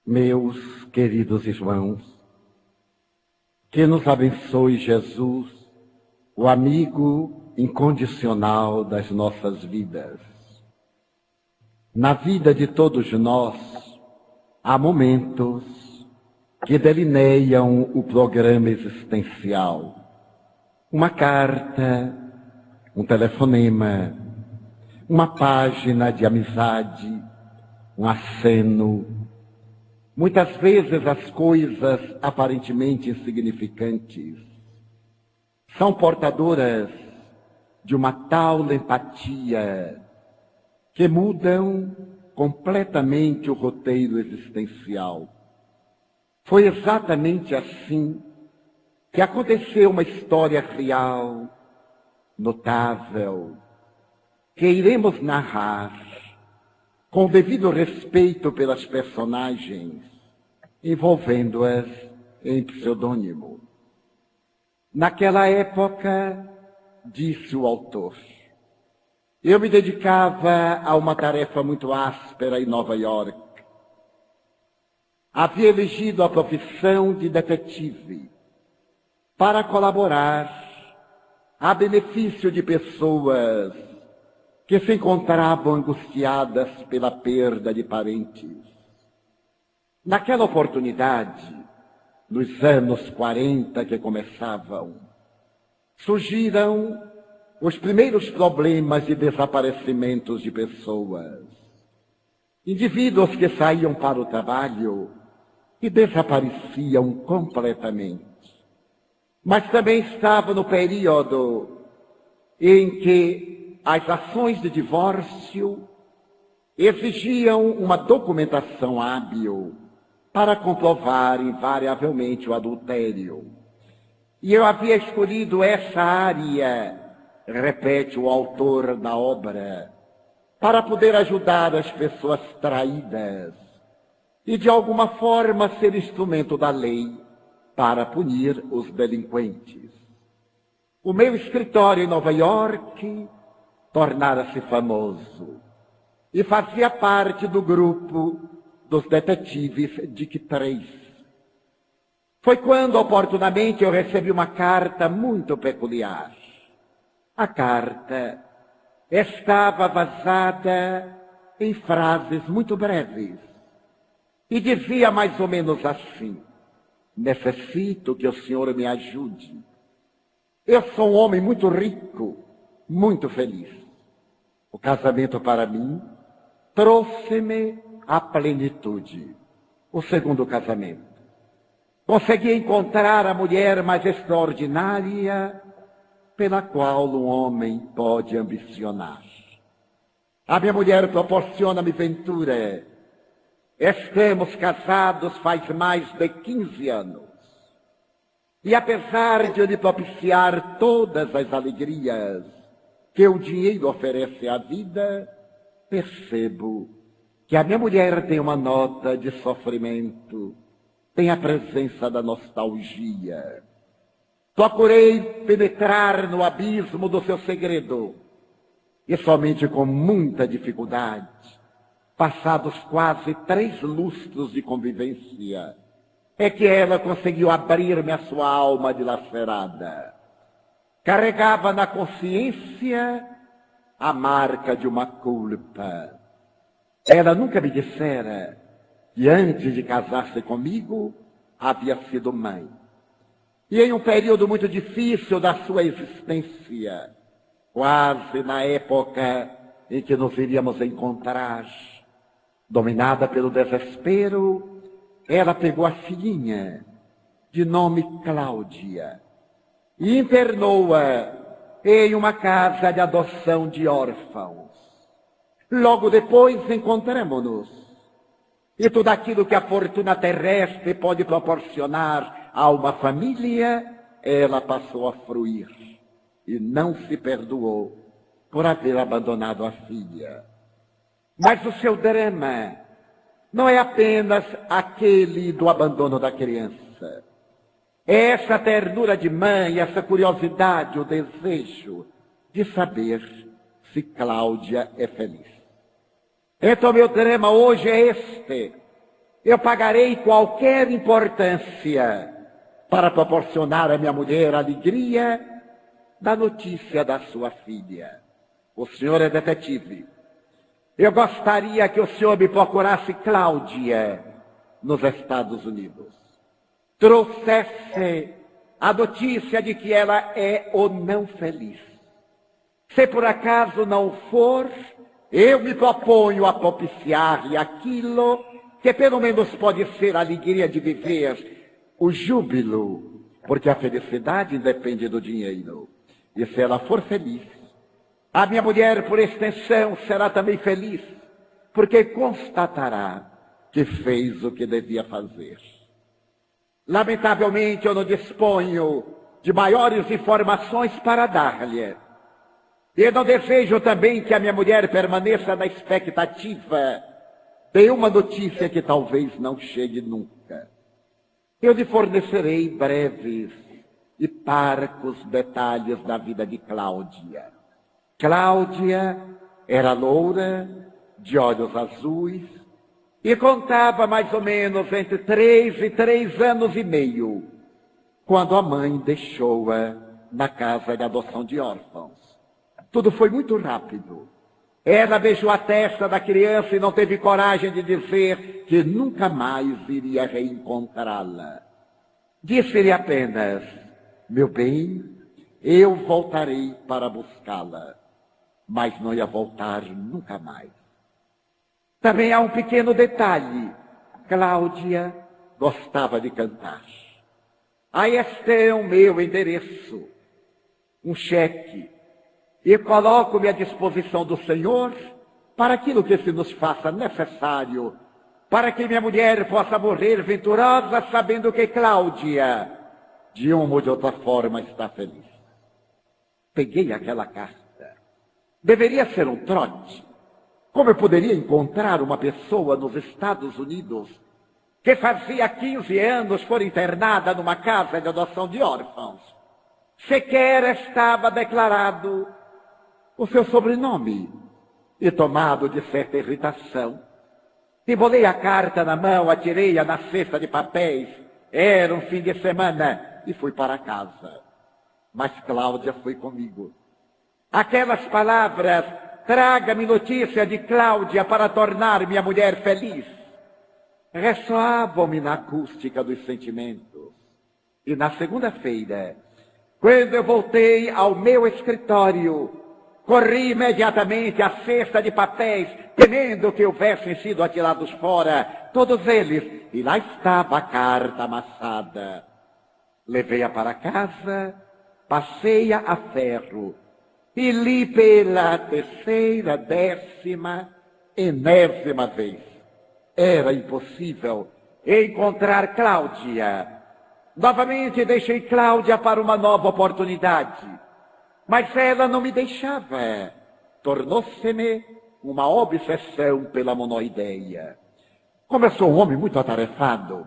Meus queridos irmãos, que nos abençoe Jesus, o amigo incondicional das nossas vidas. Na vida de todos nós, há momentos que delineiam o programa existencial. Uma carta, um telefonema, uma página de amizade, um aceno. Muitas vezes as coisas aparentemente insignificantes são portadoras de uma tal empatia que mudam completamente o roteiro existencial. Foi exatamente assim que aconteceu uma história real, notável, que iremos narrar com o devido respeito pelas personagens, envolvendo-as em pseudônimo. Naquela época, disse o autor, eu me dedicava a uma tarefa muito áspera em Nova York. Havia elegido a profissão de detetive para colaborar a benefício de pessoas que se encontravam angustiadas pela perda de parentes. Naquela oportunidade, nos anos 40 que começavam, surgiram os primeiros problemas de desaparecimentos de pessoas. Indivíduos que saíam para o trabalho e desapareciam completamente. Mas também estava no período em que as ações de divórcio exigiam uma documentação hábil para comprovar invariavelmente o adultério. E eu havia escolhido essa área, repete o autor da obra, para poder ajudar as pessoas traídas e de alguma forma ser instrumento da lei para punir os delinquentes. O meu escritório em Nova York tornara-se famoso e fazia parte do grupo dos detetives Dick Tracy. Foi quando, oportunamente, eu recebi uma carta muito peculiar. A carta estava vazada em frases muito breves e dizia mais ou menos assim: necessito que o senhor me ajude. Eu sou um homem muito rico, muito feliz. O casamento para mim trouxe-me a plenitude. O segundo casamento. Consegui encontrar a mulher mais extraordinária pela qual um homem pode ambicionar. A minha mulher proporciona-me ventura. Estamos casados faz mais de 15 anos. E apesar de eu lhe propiciar todas as alegrias que o dinheiro oferece à vida, percebo que a minha mulher tem uma nota de sofrimento, tem a presença da nostalgia. Procurei penetrar no abismo do seu segredo, e somente com muita dificuldade, passados quase 3 lustros de convivência, é que ela conseguiu abrir-me a sua alma dilacerada. Carregava na consciência a marca de uma culpa. Ela nunca me dissera que antes de casar-se comigo, havia sido mãe. E em um período muito difícil da sua existência, quase na época em que nos iríamos encontrar, dominada pelo desespero, ela pegou a filhinha, de nome Cláudia, e internou-a em uma casa de adoção de órfãos. Logo depois encontramos-nos, e tudo aquilo que a fortuna terrestre pode proporcionar a uma família, ela passou a fruir, e não se perdoou por haver abandonado a filha. Mas o seu drama não é apenas aquele do abandono da criança. É essa ternura de mãe, essa curiosidade, o desejo de saber se Cláudia é feliz. Então meu drama hoje é este. Eu pagarei qualquer importância para proporcionar à minha mulher a alegria da notícia da sua filha. O senhor é detetive. Eu gostaria que o senhor me procurasse Cláudia nos Estados Unidos. Trouxesse a notícia de que ela é ou não feliz. Se por acaso não for, eu me proponho a propiciar-lhe aquilo que pelo menos pode ser a alegria de viver, o júbilo, porque a felicidade depende do dinheiro. E se ela for feliz, a minha mulher, por extensão, será também feliz, porque constatará que fez o que devia fazer. Lamentavelmente, eu não disponho de maiores informações para dar-lhe. E não desejo também que a minha mulher permaneça na expectativa de uma notícia que talvez não chegue nunca. Eu lhe fornecerei breves e parcos detalhes da vida de Cláudia. Cláudia era loura, de olhos azuis, e contava mais ou menos entre 3 e 3 anos e meio, quando a mãe deixou-a na casa de adoção de órfãos. Tudo foi muito rápido. Ela beijou a testa da criança e não teve coragem de dizer que nunca mais iria reencontrá-la. Disse-lhe apenas: meu bem, eu voltarei para buscá-la, mas não ia voltar nunca mais. Também há um pequeno detalhe. Cláudia gostava de cantar. Aí este é o meu endereço, um cheque, e coloco-me à disposição do Senhor para aquilo que se nos faça necessário, para que minha mulher possa morrer venturosa sabendo que Cláudia, de uma ou de outra forma, está feliz. Peguei aquela carta. Deveria ser um trote. Como eu poderia encontrar uma pessoa nos Estados Unidos que fazia 15 anos for internada numa casa de adoção de órfãos? Sequer estava declarado o seu sobrenome. E tomado de certa irritação, embolei a carta na mão, atirei-a na cesta de papéis. Era um fim de semana e fui para casa. Mas Cláudia foi comigo. Aquelas palavras: traga-me notícia de Cláudia para tornar minha mulher feliz, ressoavam-me na acústica dos sentimentos. E na segunda-feira, quando eu voltei ao meu escritório, corri imediatamente à cesta de papéis, temendo que houvessem sido atirados fora, todos eles, e lá estava a carta amassada. Levei-a para casa, passei-a a ferro, e li pela 3ª, 10ª, enésima vez. Era impossível encontrar Cláudia. Novamente deixei Cláudia para uma nova oportunidade. Mas ela não me deixava. Tornou-se-me uma obsessão pela monoideia. Como eu sou um homem muito atarefado,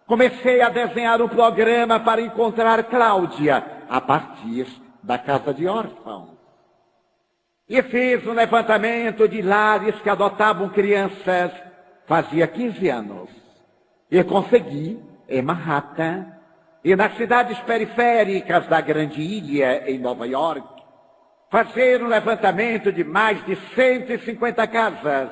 comecei a desenhar um programa para encontrar Cláudia a partir da casa de órfãos. E fiz um levantamento de lares que adotavam crianças fazia 15 anos. E consegui, em Manhattan e nas cidades periféricas da Grande Ilha, em Nova York, fazer um levantamento de mais de 150 casas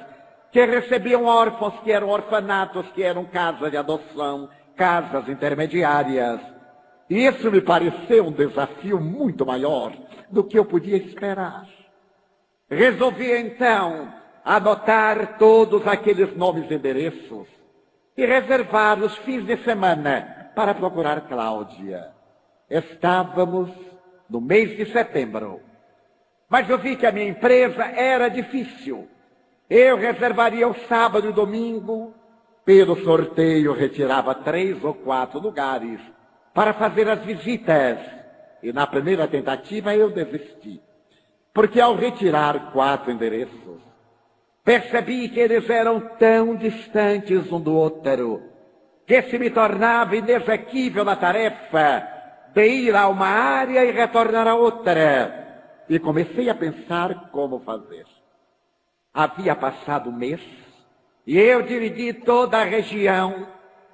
que recebiam órfãos, que eram orfanatos, que eram casas de adoção, casas intermediárias. E isso me pareceu um desafio muito maior do que eu podia esperar. Resolvi, então, anotar todos aqueles nomes e endereços e reservar os fins de semana para procurar Cláudia. Estávamos no mês de setembro, mas eu vi que a minha empresa era difícil. Eu reservaria o sábado e o domingo, pelo sorteio retirava 3 ou 4 lugares para fazer as visitas, e na primeira tentativa eu desisti. Porque ao retirar 4 endereços, percebi que eles eram tão distantes um do outro, que se me tornava inexequível na tarefa de ir a uma área e retornar a outra. E comecei a pensar como fazer. Havia passado um mês E eu dirigi toda a região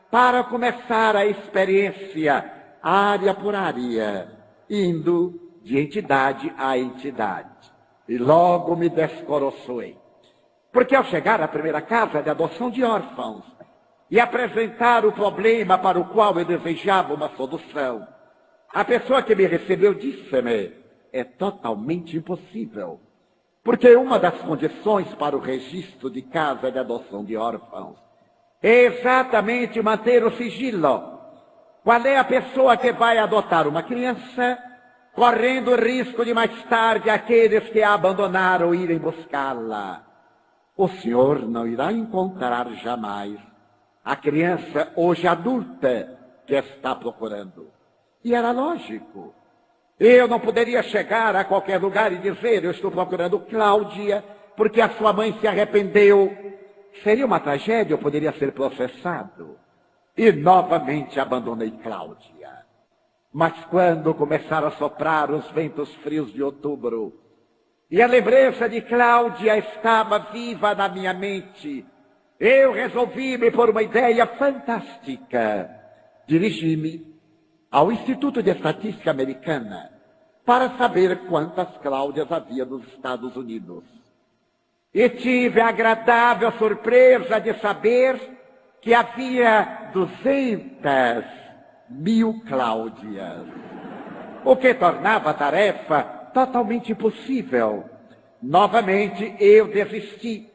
para começar a experiência, área por área, indo de entidade a entidade. E logo me descoroçoei. Porque ao chegar à primeira casa de adoção de órfãos e apresentar o problema para o qual eu desejava uma solução, a pessoa que me recebeu disse-me: é totalmente impossível. Porque uma das condições para o registro de casa de adoção de órfãos é exatamente manter o sigilo. Qual é a pessoa que vai adotar uma criança, correndo o risco de mais tarde aqueles que a abandonaram irem buscá-la? O senhor não irá encontrar jamais a criança hoje adulta que está procurando. E era lógico. Eu não poderia chegar a qualquer lugar e dizer: eu estou procurando Cláudia porque a sua mãe se arrependeu. Seria uma tragédia, eu poderia ser processado. E novamente abandonei Cláudia. Mas quando começaram a soprar os ventos frios de outubro, e a lembrança de Cláudia estava viva na minha mente, eu resolvi-me por uma ideia fantástica. Dirigi-me ao Instituto de Estatística Americana para saber quantas Cláudias havia nos Estados Unidos. E tive a agradável surpresa de saber que havia 200.000 Cláudias, o que tornava a tarefa totalmente impossível. Novamente eu desisti.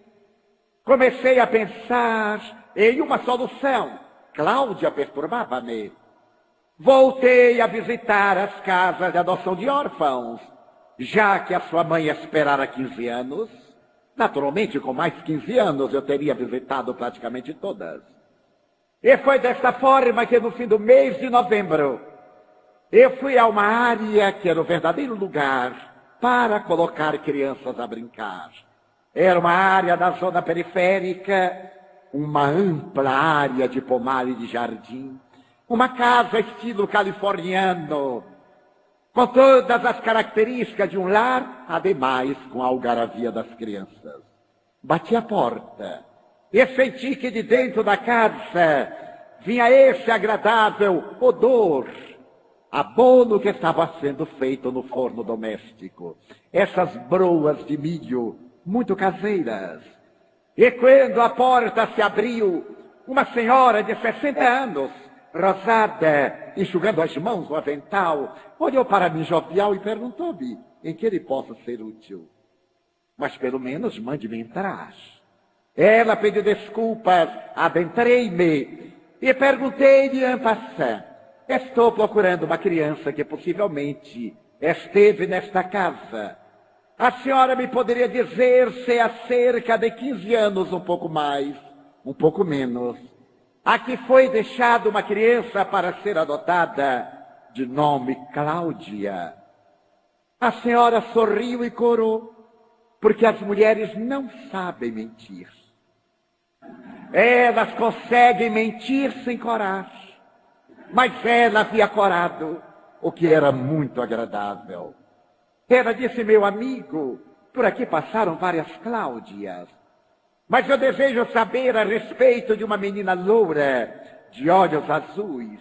Comecei a pensar em uma solução. Cláudia perturbava-me. Voltei a visitar as casas de adoção de órfãos, já que a sua mãe esperara 15 anos. Naturalmente, com mais 15 anos, eu teria visitado praticamente todas. E foi desta forma que, no fim do mês de novembro, eu fui a uma área que era o verdadeiro lugar para colocar crianças a brincar. Era uma área da zona periférica, uma ampla área de pomar e de jardim, uma casa estilo californiano, com todas as características de um lar, ademais com a algaravia das crianças. Bati a porta e senti que de dentro da casa vinha esse agradável odor a bolo que estava sendo feito no forno doméstico. Essas broas de milho muito caseiras. E quando a porta se abriu, uma senhora de 60 anos, rosada, enxugando as mãos no avental, olhou para mim jovial e perguntou-me em que ele possa ser útil. Mas pelo menos mande-me entrar. Ela pediu desculpas, adentrei-me e perguntei-lhe en passant: estou procurando uma criança que possivelmente esteve nesta casa. A senhora me poderia dizer se há cerca de 15 anos, um pouco mais, um pouco menos, aqui foi deixada uma criança para ser adotada, de nome Cláudia? A senhora sorriu e corou, porque as mulheres não sabem mentir. Elas conseguem mentir sem corar, mas ela havia corado, o que era muito agradável. Ela disse: meu amigo, por aqui passaram várias Cláudias, mas eu desejo saber a respeito de uma menina loura, de olhos azuis,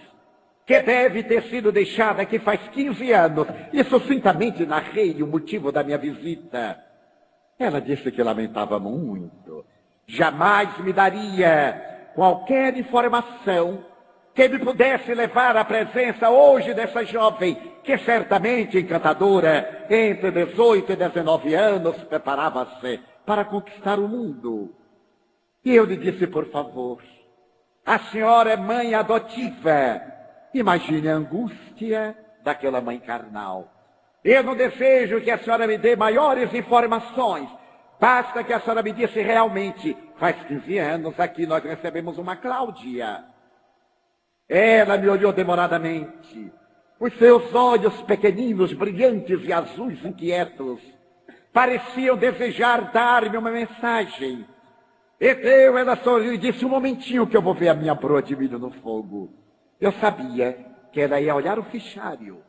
que deve ter sido deixada aqui faz 15 anos, e sucintamente narrei o motivo da minha visita. Ela disse que lamentava muito, jamais me daria qualquer informação que me pudesse levar à presença hoje dessa jovem, que certamente encantadora, entre 18 e 19 anos, preparava-se para conquistar o mundo. E eu lhe disse: por favor, a senhora é mãe adotiva. Imagine a angústia daquela mãe carnal. Eu não desejo que a senhora me dê maiores informações. Basta que a senhora me disse realmente: faz 15 anos aqui nós recebemos uma Cláudia. Ela me olhou demoradamente. Os seus olhos pequeninos, brilhantes e azuis inquietos, pareciam desejar dar-me uma mensagem. Então ela sorriu e disse: um momentinho que eu vou ver a minha broa de milho no fogo. Eu sabia que ela ia olhar o fichário,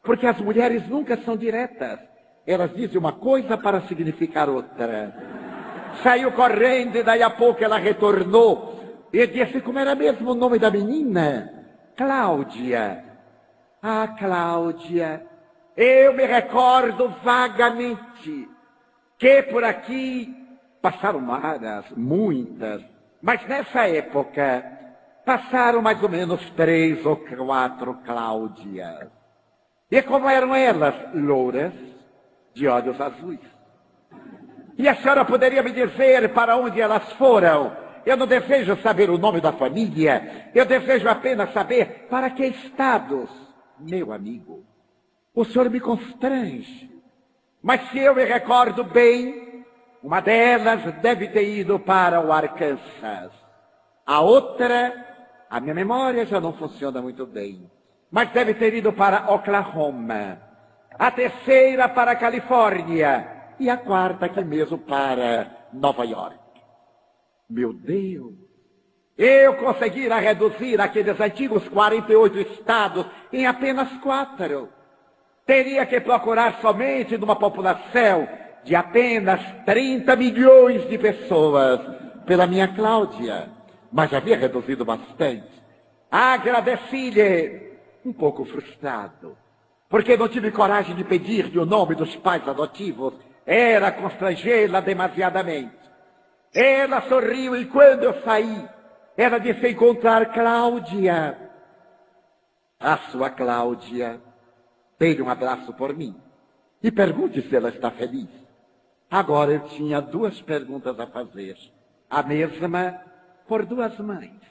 porque as mulheres nunca são diretas. Elas dizem uma coisa para significar outra. Saiu correndo e daí a pouco ela retornou e disse como era mesmo o nome da menina. Cláudia. Ah, Cláudia, eu me recordo vagamente que por aqui passaram varas, muitas, mas nessa época passaram mais ou menos 3 ou 4 Cláudias. E como eram elas? Louras, de olhos azuis. E a senhora poderia me dizer para onde elas foram? Eu não desejo saber o nome da família, eu desejo apenas saber para que estados. Meu amigo, o senhor me constrange. Mas se eu me recordo bem, uma delas deve ter ido para o Arkansas. A outra, a minha memória já não funciona muito bem, mas deve ter ido para Oklahoma. A terceira para a Califórnia. E a quarta aqui mesmo para Nova York. Meu Deus! Eu conseguira reduzir aqueles antigos 48 estados em apenas 4. Teria que procurar somente numa população de apenas 30 milhões de pessoas pela minha Cláudia. Mas já havia reduzido bastante. Agradeci-lhe, um pouco frustrado, porque não tive coragem de pedir-lhe o nome dos pais adotivos. Era constrangê-la demasiadamente. Ela sorriu e quando eu saí, ela disse encontrar Cláudia. A sua Cláudia, dê-lhe um abraço por mim e pergunte se ela está feliz. Agora eu tinha 2 perguntas a fazer, a mesma por 2 mães.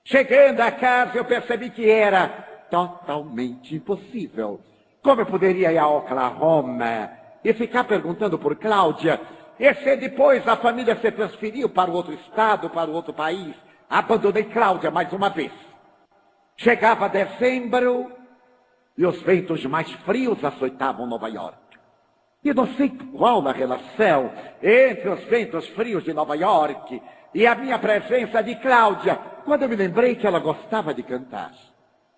Chegando a casa eu percebi que era totalmente impossível. Como eu poderia ir a Oklahoma e ficar perguntando por Cláudia? E se depois a família se transferiu para o outro estado, para o outro país, abandonei Cláudia mais uma vez. Chegava dezembro e os ventos mais frios açoitavam Nova York. E não sei qual a relação entre os ventos frios de Nova York e a minha presença de Cláudia, quando eu me lembrei que ela gostava de cantar.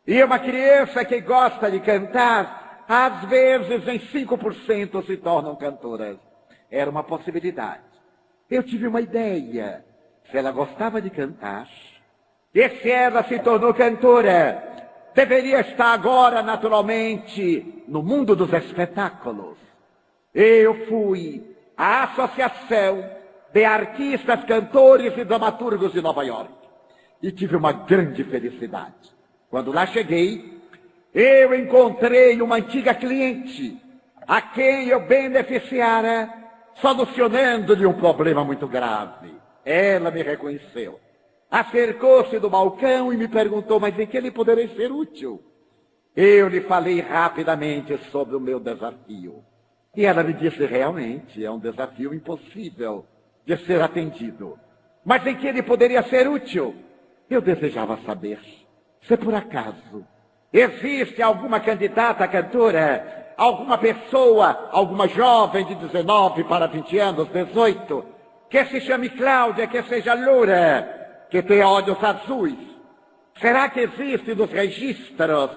E uma criança que gosta de cantar, às vezes em 5% se tornam cantoras. Era uma possibilidade. Eu tive uma ideia. Se ela gostava de cantar, e se ela se tornou cantora, deveria estar agora, naturalmente, no mundo dos espetáculos. Eu fui à Associação de Artistas, Cantores e Dramaturgos de Nova York. E tive uma grande felicidade. Quando lá cheguei, eu encontrei uma antiga cliente, a quem eu beneficiara, solucionando-lhe um problema muito grave. Ela me reconheceu. Acercou-se do balcão e me perguntou, mas em que lhe poderei ser útil? Eu lhe falei rapidamente sobre o meu desafio. E ela me disse, realmente, é um desafio impossível de ser atendido. Mas em que lhe poderia ser útil? Eu desejava saber se por acaso existe alguma candidata cantora, alguma pessoa, alguma jovem de 19 para 20 anos, 18, que se chame Cláudia, que seja loura, que tenha olhos azuis. Será que existe nos registros?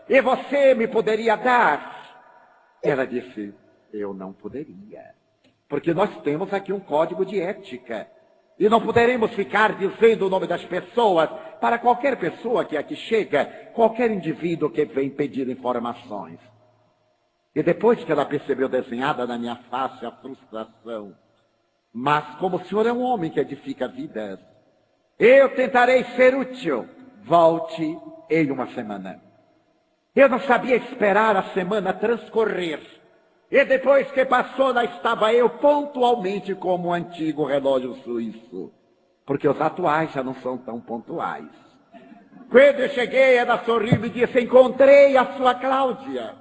E você me poderia dar? Ela disse, eu não poderia, porque nós temos aqui um código de ética. E não poderemos ficar dizendo o nome das pessoas para qualquer pessoa que aqui chega, qualquer indivíduo que vem pedir informações. E depois que ela percebeu desenhada na minha face a frustração, mas como o senhor é um homem que edifica vidas, eu tentarei ser útil. Volte em uma semana. Eu não sabia esperar a semana transcorrer. E depois que passou, lá estava eu pontualmente como um antigo relógio suíço. Porque os atuais já não são tão pontuais. Quando eu cheguei, ela sorriu e disse, encontrei a sua Cláudia.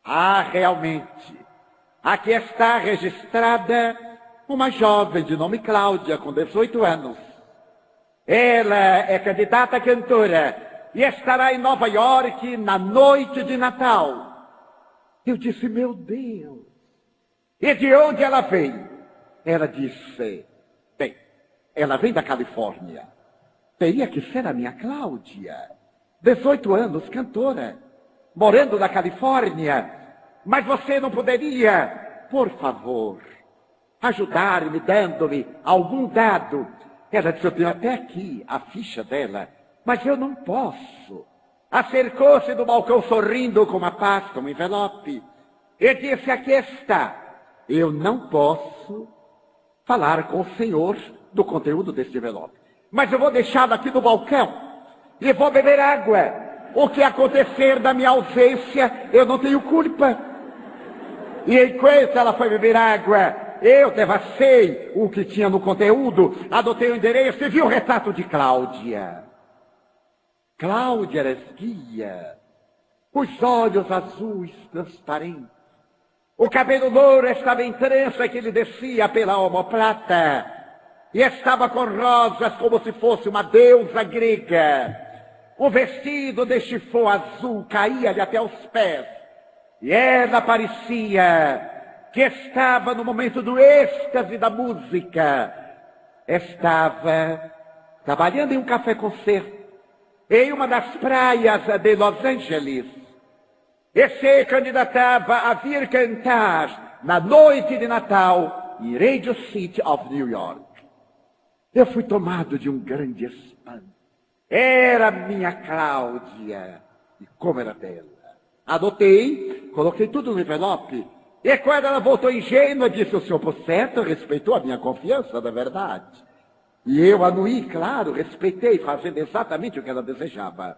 Ah, realmente, aqui está registrada uma jovem de nome Cláudia, com 18 anos. Ela é candidata cantora e estará em Nova York na noite de Natal. Eu disse, meu Deus, e de onde ela vem? Ela disse, bem, ela vem da Califórnia. Teria que ser a minha Cláudia, 18 anos, cantora, morando na Califórnia. Mas você não poderia, por favor, ajudar-me, dando-me algum dado. Ela disse, eu tenho até aqui a ficha dela, mas eu não posso. Acercou-se do balcão sorrindo com uma pasta, um envelope, e disse, aqui está. Eu não posso falar com o senhor do conteúdo deste envelope, mas eu vou deixá-lo aqui no balcão e vou beber água. O que acontecer da minha ausência, eu não tenho culpa. E enquanto ela foi beber água, eu devassei o que tinha no conteúdo, adotei o endereço e vi o retrato de Cláudia. Cláudia era esguia, os olhos azuis transparentes, o cabelo louro estava em trança que lhe descia pela omoplata, e estava com rosas como se fosse uma deusa grega. O vestido de chifão azul caía-lhe até os pés, e ela parecia que estava no momento do êxtase da música. Estava trabalhando em um café-concerto, em uma das praias de Los Angeles, e se candidatava a vir cantar na noite de Natal em Radio City of New York. Eu fui tomado de um grande espanto. Era minha Cláudia, e como era bela. Adotei, coloquei tudo no envelope, e quando ela voltou ingênua, disse, o senhor por certo respeitou a minha confiança, na verdade. E eu anuí, claro, respeitei, fazendo exatamente o que ela desejava.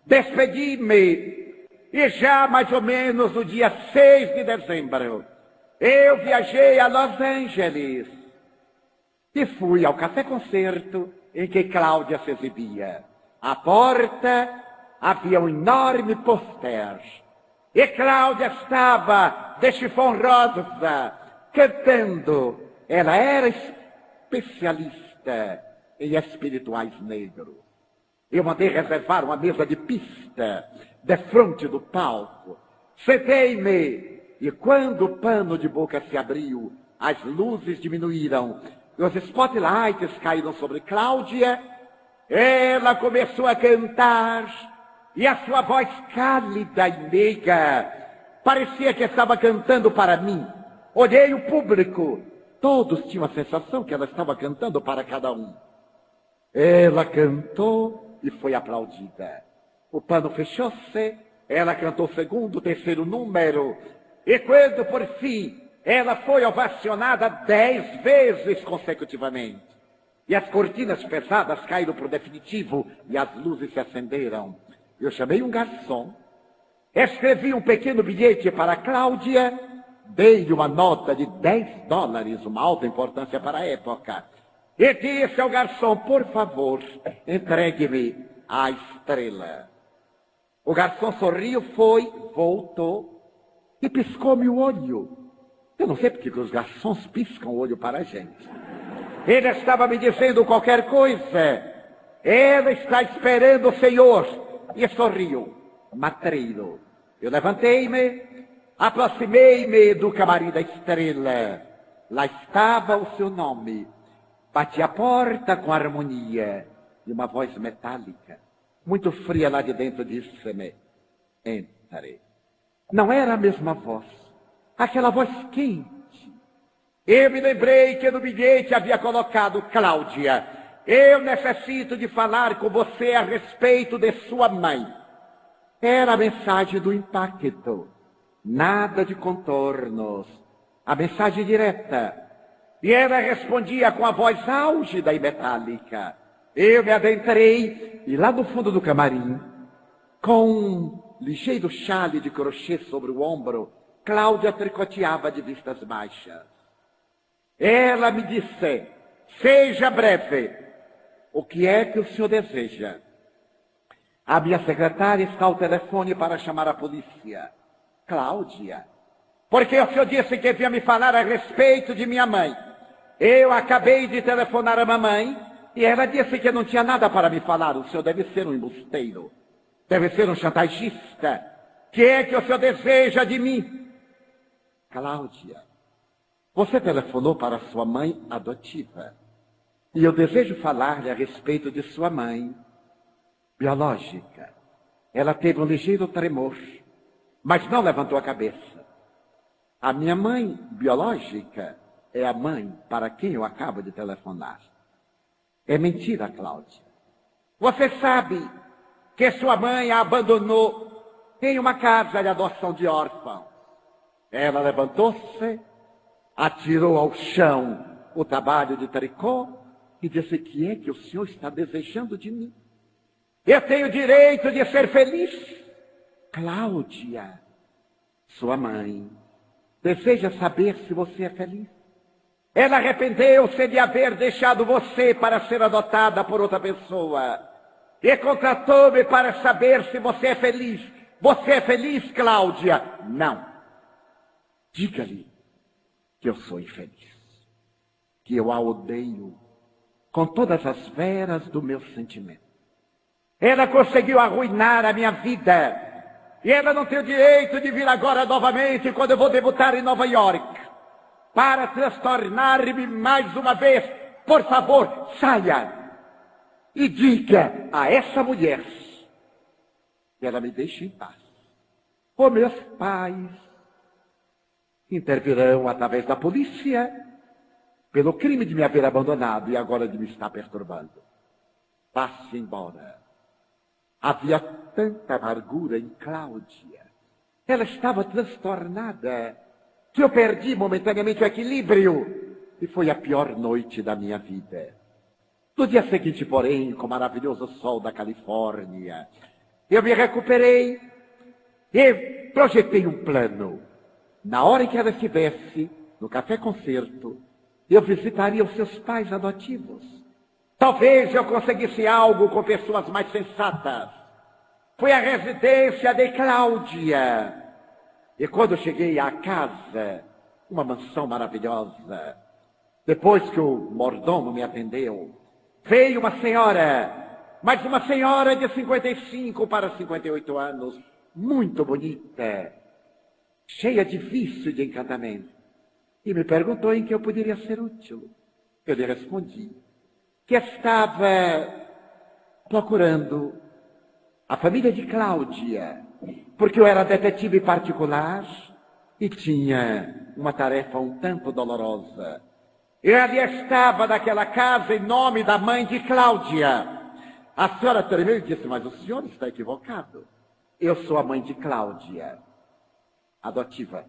Despedi-me, e já mais ou menos no dia 6 de dezembro, eu viajei a Los Angeles e fui ao café-concerto em que Cláudia se exibia. À porta havia um enorme pôster, e Cláudia estava de chifão rosa, cantando. Ela era especialista em espirituais negros. Eu mandei reservar uma mesa de pista de frente do palco. Sentei-me, e quando o pano de boca se abriu, as luzes diminuíram, os spotlights caíram sobre Cláudia, ela começou a cantar, e a sua voz cálida e meiga parecia que estava cantando para mim. Olhei o público, todos tinham a sensação que ela estava cantando para cada um. Ela cantou e foi aplaudida. O pano fechou-se, ela cantou o segundo, terceiro número, e quando por fim ela foi ovacionada 10 vezes consecutivamente. E as cortinas pesadas caíram para o definitivo e as luzes se acenderam. Eu chamei um garçom, escrevi um pequeno bilhete para Cláudia, dei-lhe uma nota de $10, uma alta importância para a época, e disse ao garçom, por favor, entregue-me a estrela. O garçom sorriu, foi, voltou e piscou-me o olho. Eu não sei porque que os garçons piscam o olho para a gente. Ele estava me dizendo qualquer coisa. Ela está esperando o Senhor. E sorriu, matreiro. Eu levantei-me, aproximei-me do camarim da estrela. Lá estava o seu nome. Bati a porta com harmonia. E uma voz metálica, muito fria lá de dentro, disse-me, entre. Não era a mesma voz. Aquela voz quente. Eu me lembrei que no bilhete havia colocado, Cláudia, eu necessito de falar com você a respeito de sua mãe. Era a mensagem do impacto. Nada de contornos. A mensagem direta. E ela respondia com a voz álgida e metálica. Eu me adentrei e lá no fundo do camarim, com um ligeiro chale de crochê sobre o ombro, Cláudia tricoteava de vistas baixas. Ela me disse, seja breve. O que é que o senhor deseja? A minha secretária está ao telefone para chamar a polícia. Cláudia, porque o senhor disse que vinha me falar a respeito de minha mãe. Eu acabei de telefonar a mamãe e ela disse que não tinha nada para me falar. O senhor deve ser um embusteiro. Deve ser um chantagista. O que é que o senhor deseja de mim? Cláudia, você telefonou para sua mãe adotiva. E eu desejo falar-lhe a respeito de sua mãe biológica. Ela teve um ligeiro tremor, mas não levantou a cabeça. A minha mãe biológica é a mãe para quem eu acabo de telefonar. É mentira, Cláudia. Você sabe que sua mãe a abandonou em uma casa de adoção de órfãos. Ela levantou-se, atirou ao chão o trabalho de tricô e disse: que é que o senhor está desejando de mim? Eu tenho direito de ser feliz. Cláudia, sua mãe, deseja saber se você é feliz. Ela arrependeu-se de haver deixado você para ser adotada por outra pessoa. E contratou-me para saber se você é feliz. Você é feliz, Cláudia? Não. Diga-lhe que eu sou infeliz. Que eu a odeio com todas as veras do meu sentimento. Ela conseguiu arruinar a minha vida. E ela não tem o direito de vir agora novamente quando eu vou debutar em Nova York. Para transtornar-me mais uma vez. Por favor, saia. E diga a essa mulher que ela me deixe em paz. Os meus pais intervirão através da polícia pelo crime de me haver abandonado e agora de me estar perturbando. Passe embora. Havia tanta amargura em Cláudia. Ela estava transtornada que eu perdi momentaneamente o equilíbrio e foi a pior noite da minha vida. No dia seguinte, porém, com o maravilhoso sol da Califórnia, eu me recuperei e projetei um plano. Na hora em que ela estivesse no café-concerto, eu visitaria os seus pais adotivos. Talvez eu conseguisse algo com pessoas mais sensatas. Fui à residência de Cláudia. E quando cheguei à casa, uma mansão maravilhosa, depois que o mordomo me atendeu, veio uma senhora, mas uma senhora de 55 para 58 anos, muito bonita, cheia de vício e de encantamento, e me perguntou em que eu poderia ser útil. Eu lhe respondi que estava procurando a família de Cláudia, porque eu era detetive particular e tinha uma tarefa um tanto dolorosa. Eu ali estava naquela casa em nome da mãe de Cláudia. A senhora tremeu e disse: mas o senhor está equivocado. Eu sou a mãe de Cláudia, adotiva.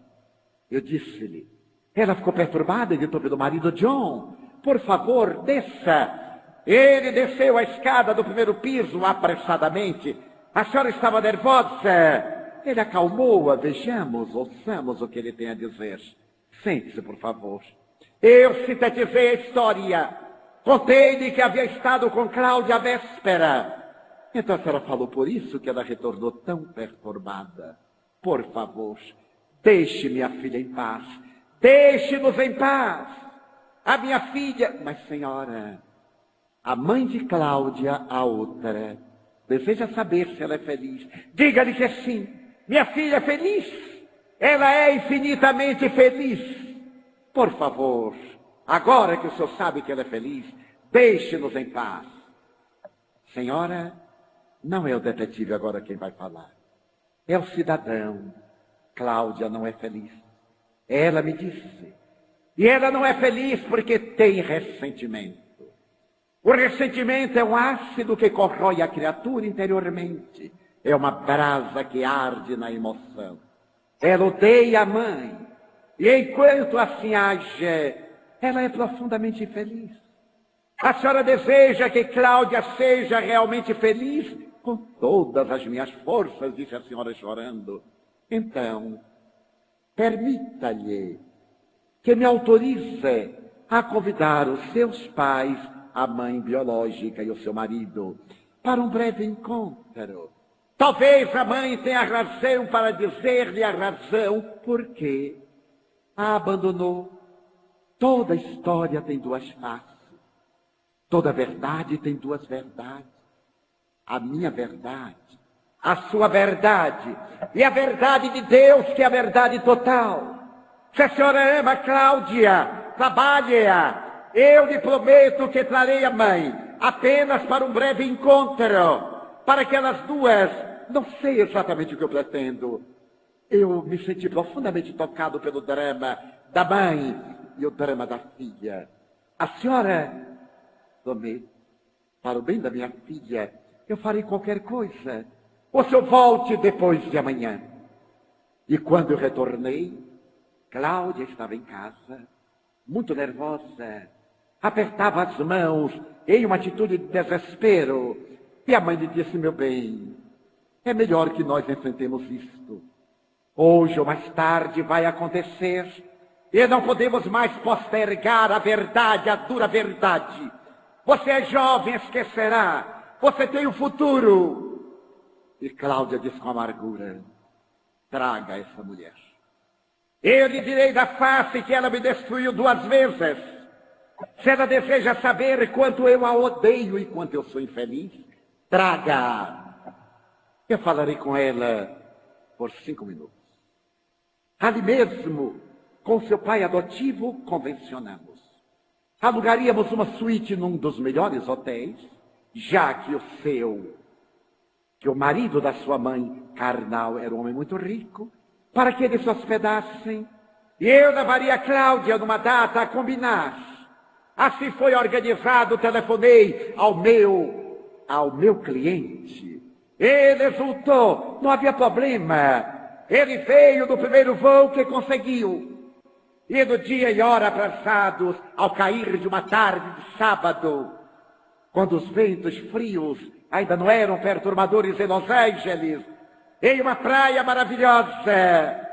Eu disse-lhe. Ela ficou perturbada e gritou pelo marido: John, por favor, desça. Ele desceu a escada do primeiro piso apressadamente. A senhora estava nervosa. Ele acalmou-a. Vejamos, ouçamos o que ele tem a dizer. Sente-se, por favor. Eu sintetizei a história. Contei-lhe que havia estado com Cláudia à véspera. Então a senhora falou por isso que ela retornou tão perturbada. Por favor, deixe minha filha em paz. Deixe-nos em paz. A minha filha... Mas, senhora, a mãe de Cláudia, a outra, deseja saber se ela é feliz. Diga-lhe que sim. Minha filha é feliz. Ela é infinitamente feliz. Por favor, agora que o senhor sabe que ela é feliz, deixe-nos em paz. Senhora, não é o detetive agora quem vai falar. É o cidadão. Cláudia não é feliz. Ela me disse. E ela não é feliz porque tem ressentimento. O ressentimento é um ácido que corrói a criatura interiormente. É uma brasa que arde na emoção. Ela odeia a mãe. E enquanto assim age, ela é profundamente infeliz. A senhora deseja que Cláudia seja realmente feliz? Com todas as minhas forças, disse a senhora chorando. Então, permita-lhe que me autorize a convidar os seus pais, a mãe biológica e o seu marido, para um breve encontro. Talvez a mãe tenha razão para dizer-lhe a razão por que a abandonou. Toda história tem duas faces. Toda verdade tem duas verdades. A minha verdade, a sua verdade e a verdade de Deus, que é a verdade total. Se a senhora ama Cláudia, trabalhe-a. Eu lhe prometo que trarei a mãe apenas para um breve encontro, para que elas duas, não sei exatamente o que eu pretendo. Eu me senti profundamente tocado pelo drama da mãe e o drama da filha. A senhora, prometo, para o bem da minha filha, eu farei qualquer coisa. O senhor volte depois de amanhã. E quando eu retornei, Cláudia estava em casa, muito nervosa, apertava as mãos em uma atitude de desespero. E a mãe lhe disse: meu bem, é melhor que nós enfrentemos isto. Hoje ou mais tarde vai acontecer e não podemos mais postergar a verdade, a dura verdade. Você é jovem, esquecerá. Você tem o futuro. E Cláudia diz com amargura: traga essa mulher. Eu lhe direi da face que ela me destruiu 2 vezes. Se ela deseja saber quanto eu a odeio e quanto eu sou infeliz, traga. Eu falarei com ela por 5 minutos. Ali mesmo, com seu pai adotivo, convencionamos. Alugaríamos uma suíte num dos melhores hotéis, já que o marido da sua mãe carnal era um homem muito rico, para que eles se hospedassem. E eu levaria a Cláudia numa data a combinar. Assim foi organizado, telefonei ao meu cliente. Ele exultou, não havia problema. Ele veio no primeiro voo que conseguiu. E no dia e hora aprazados, ao cair de uma tarde de sábado, quando os ventos frios ainda não eram perturbadores em Los Angeles, em uma praia maravilhosa,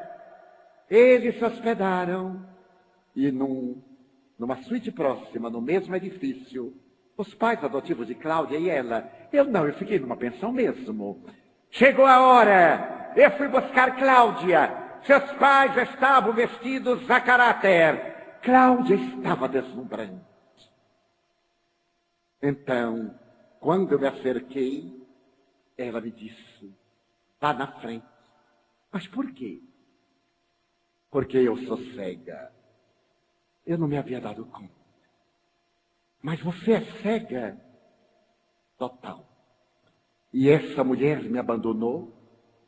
eles se hospedaram e numa suíte próxima, no mesmo edifício, os pais adotivos de Cláudia e ela. Eu fiquei numa pensão mesmo. Chegou a hora, eu fui buscar Cláudia. Seus pais estavam vestidos a caráter. Cláudia estava deslumbrante. Então, quando eu me acerquei, ela me disse: vá na frente. Mas por quê? Porque eu sou cega. Eu não me havia dado conta. Mas você é cega total. E essa mulher me abandonou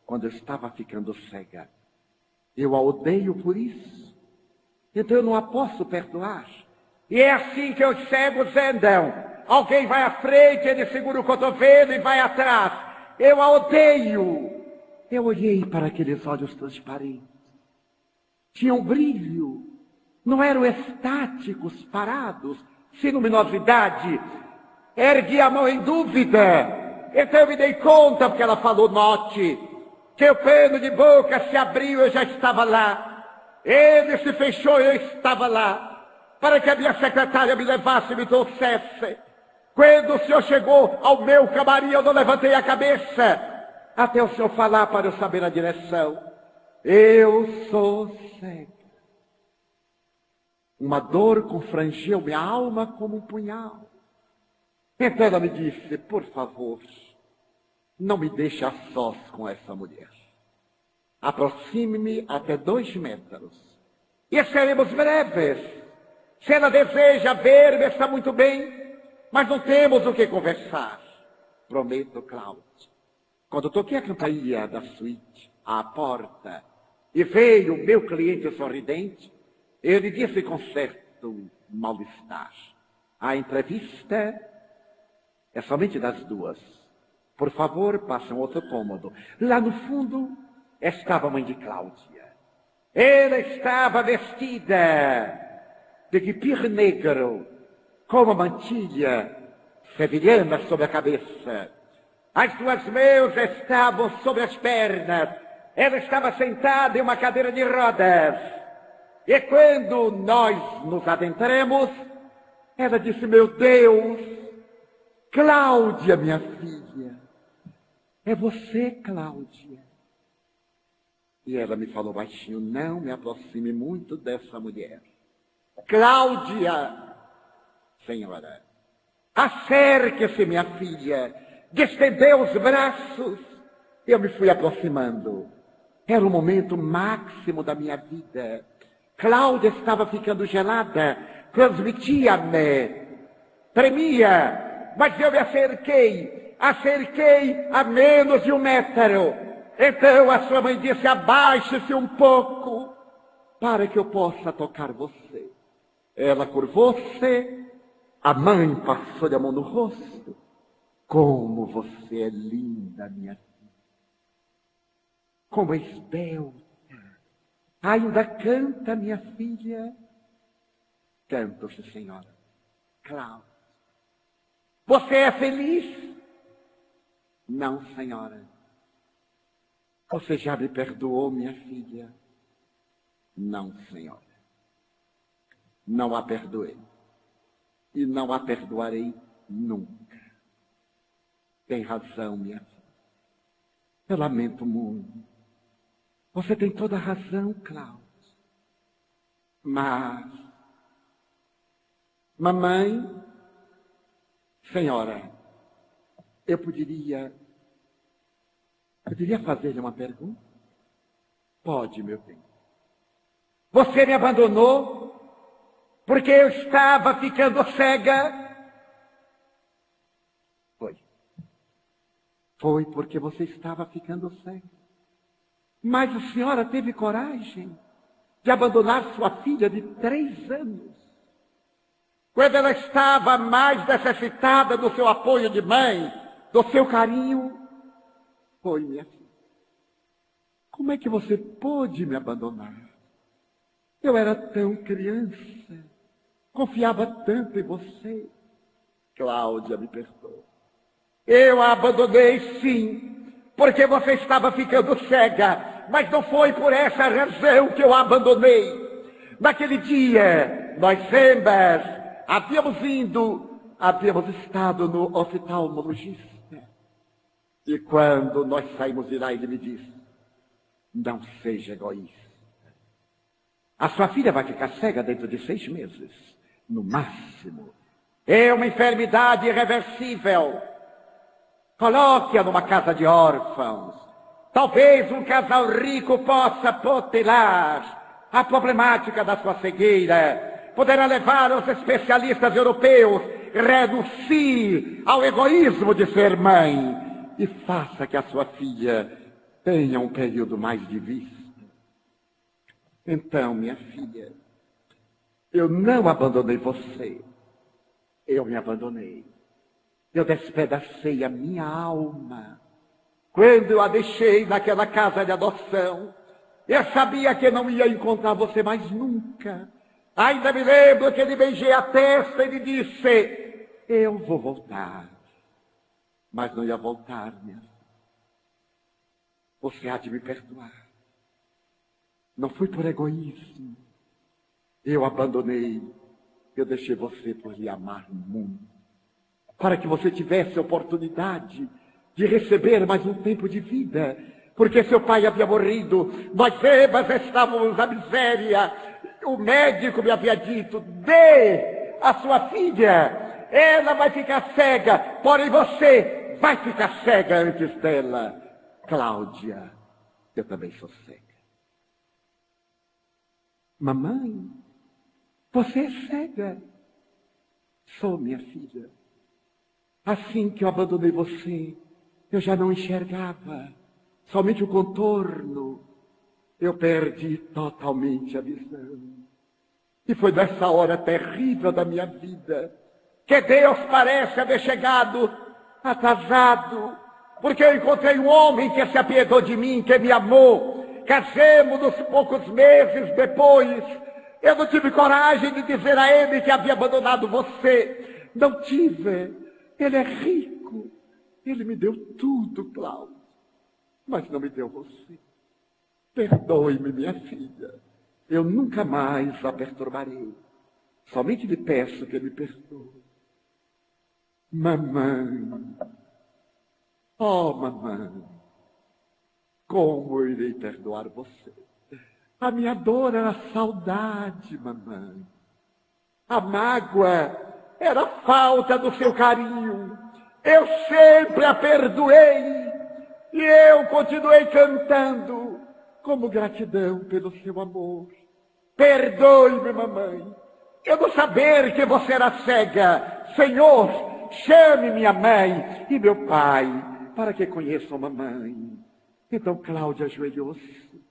quando eu estava ficando cega. Eu a odeio por isso. Então eu não a posso perdoar. E é assim que os cegos andam. Alguém vai à frente, ele segura o cotovelo e vai atrás. Eu a odeio. Eu olhei para aqueles olhos transparentes. Tinham brilho. Não eram estáticos, parados, sem luminosidade. Ergui a mão em dúvida. Então eu me dei conta, porque ela falou: note, que o pano de boca se abriu, eu já estava lá. Ele se fechou, eu estava lá. Para que a minha secretária me levasse e me trouxesse. Quando o senhor chegou ao meu camarim, eu não levantei a cabeça, até o senhor falar para eu saber a direção. Eu sou cego. Uma dor confrangeu minha alma como um punhal. Então ela me disse: por favor, não me deixe a sós com essa mulher. Aproxime-me até 2 metros. E seremos breves. Se ela deseja ver-me, está muito bem, mas não temos o que conversar. Prometo, Cláudia. Quando toquei a campainha da suíte, à porta, e veio o meu cliente sorridente, ele disse com certo mal-estar: a entrevista é somente das 2. Por favor, passe um outro cômodo. Lá no fundo estava a mãe de Cláudia. Ela estava vestida de guipir negro, com uma mantilha sevilhana sobre a cabeça. As 2 mãos estavam sobre as pernas. Ela estava sentada em uma cadeira de rodas. E quando nós nos adentramos, ela disse: meu Deus, Cláudia, minha filha, é você, Cláudia? E ela me falou baixinho: não me aproxime muito dessa mulher. Cláudia, senhora, acerque-se, minha filha. Destendeu os braços. Eu me fui aproximando. Era o momento máximo da minha vida. Cláudia estava ficando gelada, transmitia-me, tremia, mas eu me acerquei a menos de 1 metro. Então a sua mãe disse: abaixe-se um pouco, para que eu possa tocar você. Ela curvou-se, a mãe passou-lhe a mão no rosto. Como você é linda, minha filha. Como é esbelta. Ainda canta, minha filha. Canto-se, senhora. Cláudia. Você é feliz? Não, senhora. Você já me perdoou, minha filha? Não, senhora. Não a perdoei. E não a perdoarei nunca. Tem razão, minha filha. Eu lamento muito. Você tem toda a razão, Cláudia. Mas, mamãe, senhora, eu poderia fazer-lhe uma pergunta? Pode, meu bem. Você me abandonou porque eu estava ficando cega? Foi. Foi porque você estava ficando cega. Mas a senhora teve coragem de abandonar sua filha de 3 anos. Quando ela estava mais necessitada do seu apoio de mãe, do seu carinho. Foi, minha filha. Como é que você pôde me abandonar? Eu era tão criança, confiava tanto em você. Cláudia, me perdoa. Eu a abandonei, sim, porque você estava ficando cega, mas não foi por essa razão que eu a abandonei. Naquele dia, nós ambas havíamos estado no oftalmologista. E quando nós saímos de lá, ele me disse: não seja egoísta. A sua filha vai ficar cega dentro de 6 meses, no máximo. É uma enfermidade irreversível. Coloque-a numa casa de órfãos. Talvez um casal rico possa protelar a problemática da sua cegueira. Poderá levar os especialistas europeus. Renuncie ao egoísmo de ser mãe e faça que a sua filha tenha um período mais de vista. Então, minha filha, eu não abandonei você. Eu me abandonei. Eu despedacei a minha alma. Quando eu a deixei naquela casa de adoção, eu sabia que não ia encontrar você mais nunca. Ainda me lembro que ele beijei a testa e me disse: eu vou voltar. Mas não ia voltar, minha filha. Você há de me perdoar. Não foi por egoísmo. Eu abandonei. Eu deixei você por lhe amar muito. Para que você tivesse a oportunidade de receber mais um tempo de vida. Porque seu pai havia morrido. Nós ambas estávamos na miséria. O médico me havia dito: dê a sua filha. Ela vai ficar cega. Porém você vai ficar cega antes dela. Cláudia, eu também sou cega. Mamãe, você é cega. Sou, minha filha. Assim que eu abandonei você, eu já não enxergava. Somente o contorno. Eu perdi totalmente a visão. E foi nessa hora terrível da minha vida que Deus parece haver chegado atrasado. Porque eu encontrei um homem que se apiedou de mim, que me amou. Casemos-nos poucos meses depois. Eu não tive coragem de dizer a ele que havia abandonado você. Não tive. Ele é rico. Ele me deu tudo, Cláudia. Mas não me deu você. Perdoe-me, minha filha. Eu nunca mais a perturbarei. Somente lhe peço que me perdoe. Mamãe. Oh, mamãe. Como eu irei perdoar você? A minha dor era a saudade, mamãe. A mágoa era a falta do seu carinho. Eu sempre a perdoei. E eu continuei cantando como gratidão pelo seu amor. Perdoe-me, mamãe. Eu não saber que você era cega. Senhor, chame minha mãe e meu pai para que conheçam mamãe. Então Cláudia ajoelhou-se,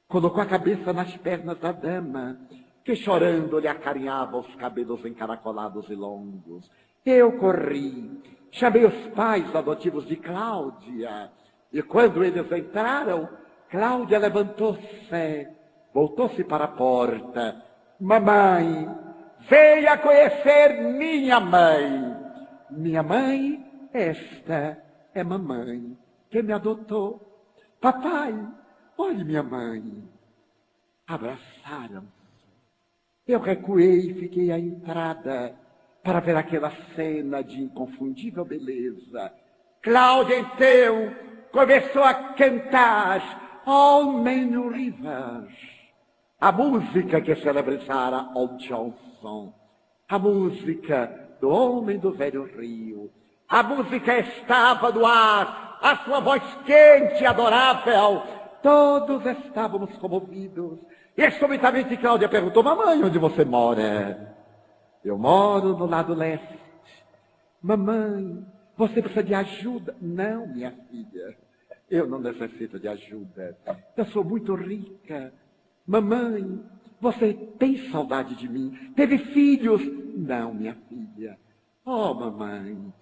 colocou a cabeça nas pernas da dama que chorando lhe acarinhava os cabelos encaracolados e longos. Eu corri, chamei os pais adotivos de Cláudia, e quando eles entraram, Cláudia levantou-se, voltou-se para a porta. Mamãe, venha conhecer minha mãe. Minha mãe, esta é mamãe, que me adotou. Papai, olhe minha mãe. Abraçaram-se. Eu recuei e fiquei à entrada para ver aquela cena de inconfundível beleza. Cláudia, então, começou a cantar All Men River, a música que celebrizara Old Johnson, a música do Homem do Velho Rio. A música estava no ar, a sua voz quente e adorável. Todos estávamos comovidos. E subitamente Cláudia perguntou: mamãe, onde você mora? Eu moro no lado leste. Mamãe, você precisa de ajuda? Não, minha filha, eu não necessito de ajuda. Eu sou muito rica. Mamãe, você tem saudade de mim? Teve filhos? Não, minha filha. Oh, mamãe,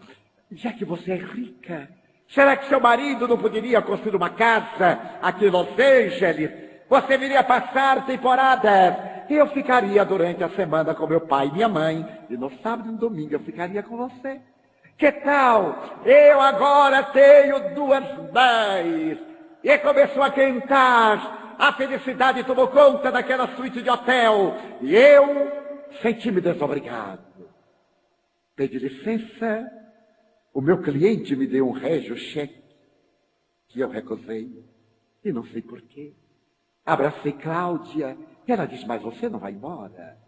já que você é rica, será que seu marido não poderia construir uma casa aqui em Los Angeles? Você viria passar temporadas. Eu ficaria durante a semana com meu pai e minha mãe. E no sábado e no domingo eu ficaria com você. Que tal? Eu agora tenho 2 mães. E começou a cantar. A felicidade tomou conta daquela suíte de hotel. E eu senti-me desobrigado. Pedi licença. O meu cliente me deu um régio cheque, que eu recusei. E não sei porquê. Abracei Cláudia. Ela disse: mas você não vai embora.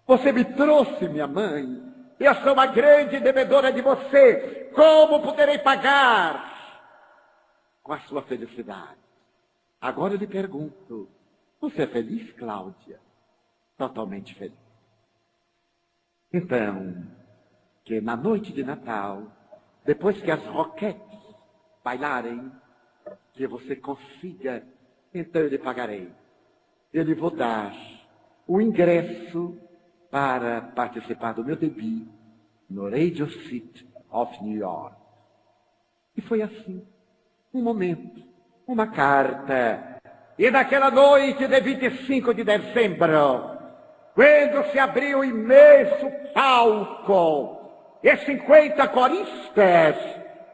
Você me trouxe, minha mãe. Eu sou uma grande devedora de você. Como poderei pagar? Com a sua felicidade. Agora eu lhe pergunto: você é feliz, Cláudia? Totalmente feliz. Então, que na noite de Natal, depois que as roquetes bailarem, que você consiga, então eu lhe pagarei. Eu lhe vou dar o ingresso para participar do meu debut no Radio City of New York. E foi assim, um momento, uma carta. E naquela noite de 25 de dezembro, quando se abriu o imenso palco, e 50 coristas,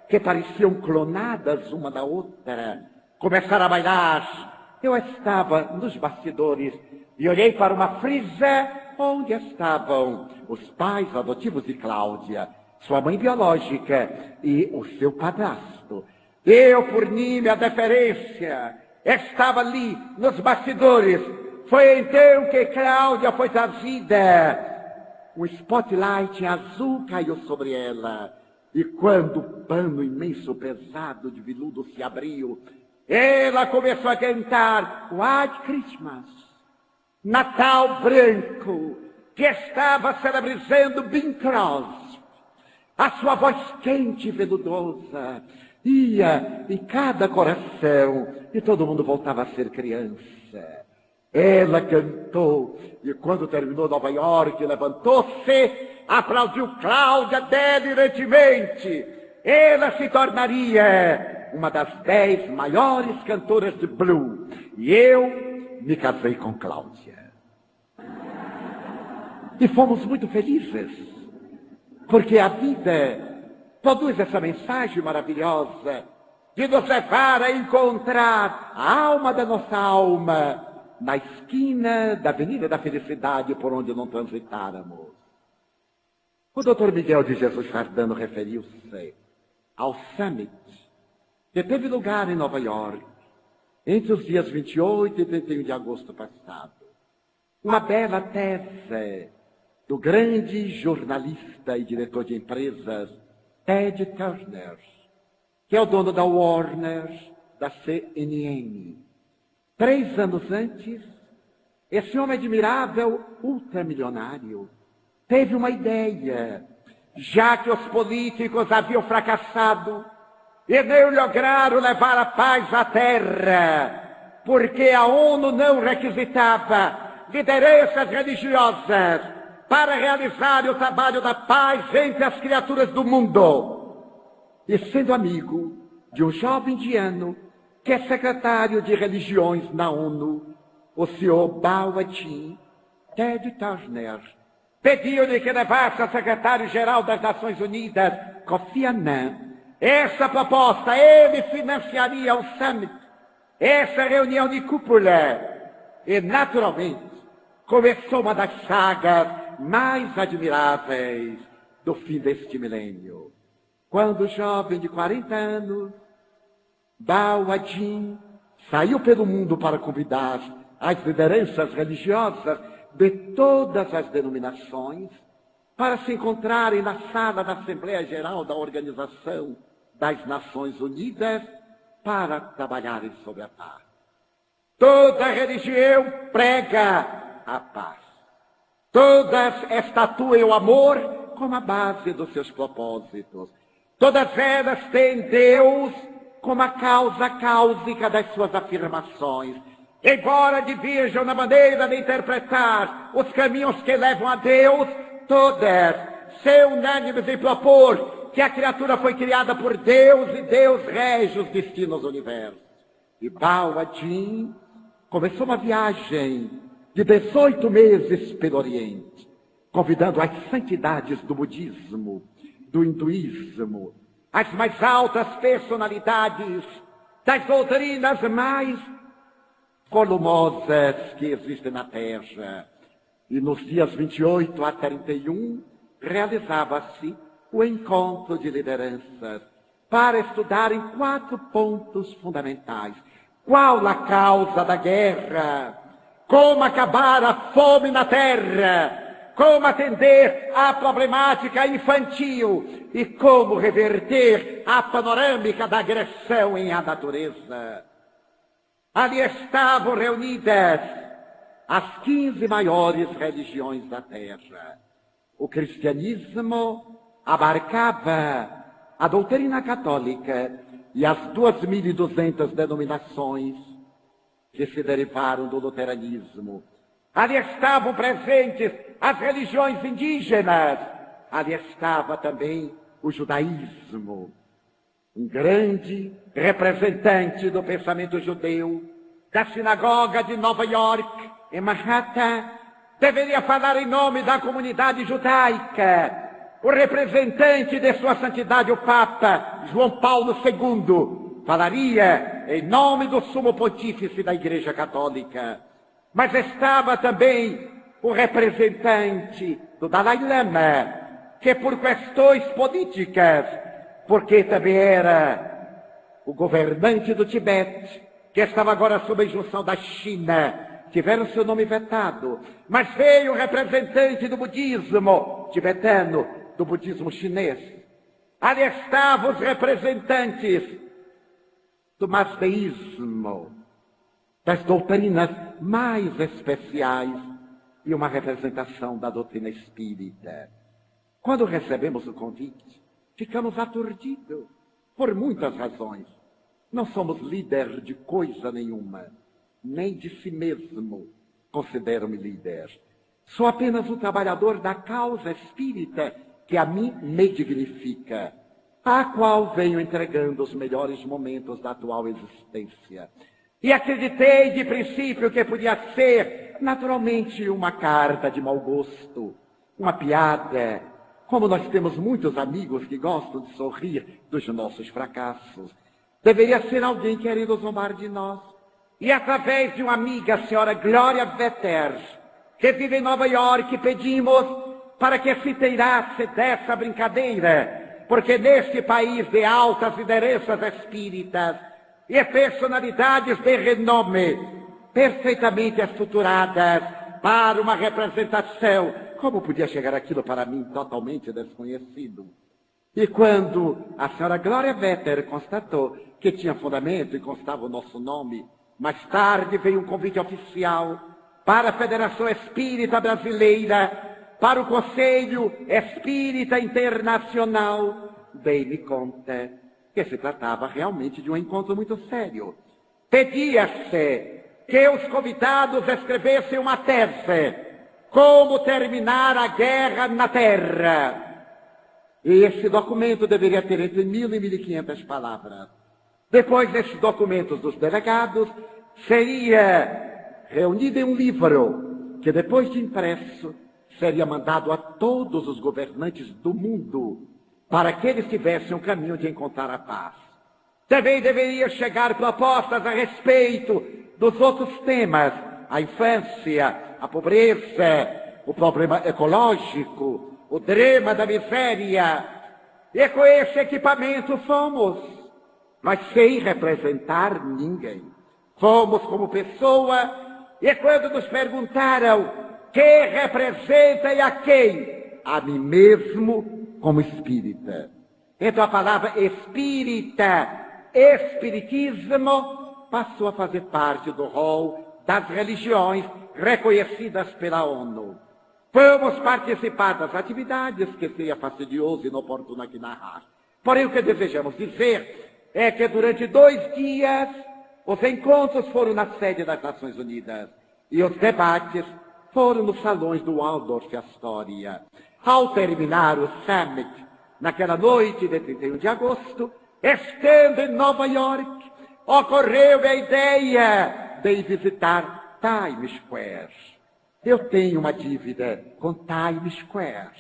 que pareciam clonadas uma da outra, começaram a bailar. Eu estava nos bastidores e olhei para uma frisa onde estavam os pais adotivos de Cláudia, sua mãe biológica e o seu padrasto. Eu, por minha deferência, estava ali nos bastidores. Foi então que Cláudia foi trazida. Um spotlight azul caiu sobre ela. E quando o pano imenso pesado de veludo se abriu, ela começou a cantar White Christmas, Natal Branco, que estava celebrizando Bing Crosby. A sua voz quente e veludosa ia em cada coração e todo mundo voltava a ser criança. Ela cantou e quando terminou Nova York, levantou-se, aplaudiu Cláudia delirantemente. Ela se tornaria uma das 10 maiores cantoras de blues. E eu me casei com Cláudia. E fomos muito felizes, porque a vida produz essa mensagem maravilhosa de nos levar a encontrar a alma da nossa alma na esquina da Avenida da Felicidade por onde não transitáramos. O Dr. Miguel de Jesus Sardano referiu-se ao Summit, que teve lugar em Nova York, entre os dias 28 e 31 de agosto passado. Uma bela tese do grande jornalista e diretor de empresas, Ted Turner, que é o dono da Warner, da CNN. 3 anos antes, esse homem admirável, ultramilionário, teve uma ideia, já que os políticos haviam fracassado e não lograram levar a paz à terra, porque a ONU não requisitava lideranças religiosas para realizar o trabalho da paz entre as criaturas do mundo. E sendo amigo de um jovem indiano que é secretário de religiões na ONU, o senhor Balaji Ted Turner pediu-lhe que levasse ao secretário-geral das Nações Unidas, Kofi Annan, essa proposta. Ele financiaria o summit, essa reunião de cúpula. E, naturalmente, começou uma das sagas mais admiráveis do fim deste milênio. Quando o jovem de 40 anos, Balaji, saiu pelo mundo para convidar as lideranças religiosas de todas as denominações para se encontrarem na sala da Assembleia Geral da Organização das Nações Unidas para trabalharem sobre a paz. Toda religião prega a paz. Todas estatuem o amor como a base dos seus propósitos. Todas elas têm Deus como a causa cáusica das suas afirmações. Embora divirjam na maneira de interpretar os caminhos que levam a Deus, todas são unânimes em propor que a criatura foi criada por Deus e Deus rege os destinos do universo. E Balaji começou uma viagem de 18 meses pelo Oriente, convidando as santidades do budismo, do hinduísmo, as mais altas personalidades das doutrinas mais volumosas que existem na Terra. E nos dias 28 a 31, realizava-se o encontro de lideranças para estudar em 4 pontos fundamentais. Qual a causa da guerra? Como acabar a fome na terra? Como atender à problemática infantil? E como reverter a panorâmica da agressão em a natureza? Ali estavam reunidas as 15 maiores religiões da terra. O cristianismo abarcava a doutrina católica e as 2.200 denominações que se derivaram do luteranismo. Ali estavam presentes as religiões indígenas. Ali estava também o judaísmo. Um grande representante do pensamento judeu, da sinagoga de Nova York, em Manhattan, deveria falar em nome da comunidade judaica. O representante de sua santidade, o Papa João Paulo II, falaria em nome do sumo pontífice da Igreja Católica. Mas estava também o representante do Dalai Lama, que por questões políticas, porque também era o governante do Tibete, que estava agora sob a injunção da China, tiveram seu nome vetado. Mas veio o representante do budismo tibetano, do budismo chinês. Ali estavam os representantes do mazdeísmo, das doutrinas mais especiais e uma representação da doutrina espírita. Quando recebemos o convite, ficamos aturdidos por muitas razões. Não somos líder de coisa nenhuma, nem de si mesmo considero-me líder. Sou apenas um trabalhador da causa espírita que a mim me dignifica, a qual venho entregando os melhores momentos da atual existência. E acreditei de princípio que podia ser, naturalmente, uma carta de mau gosto, uma piada, como nós temos muitos amigos que gostam de sorrir dos nossos fracassos. Deveria ser alguém querendo zombar de nós. E através de uma amiga, a senhora Glória Vetter, que vive em Nova York, pedimos para que se inteirasse dessa brincadeira, porque neste país de altas lideranças espíritas e personalidades de renome, perfeitamente estruturadas para uma representação, como podia chegar aquilo para mim totalmente desconhecido? E quando a senhora Glória Vetter constatou que tinha fundamento e constava o nosso nome, mais tarde veio um convite oficial para a Federação Espírita Brasileira, para o Conselho Espírita Internacional, dei-me conta que se tratava realmente de um encontro muito sério. Pedia-se que os convidados escrevessem uma tese, como terminar a guerra na Terra. E esse documento deveria ter entre 1.000 e 1.500 palavras. Depois desses documentos dos delegados, seria reunido em um livro, que depois de impresso, seria mandado a todos os governantes do mundo, para que eles tivessem um caminho de encontrar a paz. Também deveria chegar propostas a respeito dos outros temas, a infância, a pobreza, o problema ecológico, o drama da miséria. E com esse equipamento fomos, mas sem representar ninguém. Fomos como pessoa, e quando nos perguntaram quem representa e a quem, a mim mesmo como espírita. Então a palavra espírita, espiritismo, passou a fazer parte do rol das religiões reconhecidas pela ONU. Vamos participar das atividades, que seria fastidioso e inoportuno aqui narrar. Porém, o que desejamos dizer é que durante 2 dias, os encontros foram na sede das Nações Unidas e os debates foram nos salões do Waldorf Astoria. Ao terminar o summit, naquela noite de 31 de agosto, estando em Nova York, ocorreu a ideia de ir visitar Times Square. Eu tenho uma dívida com Times Square,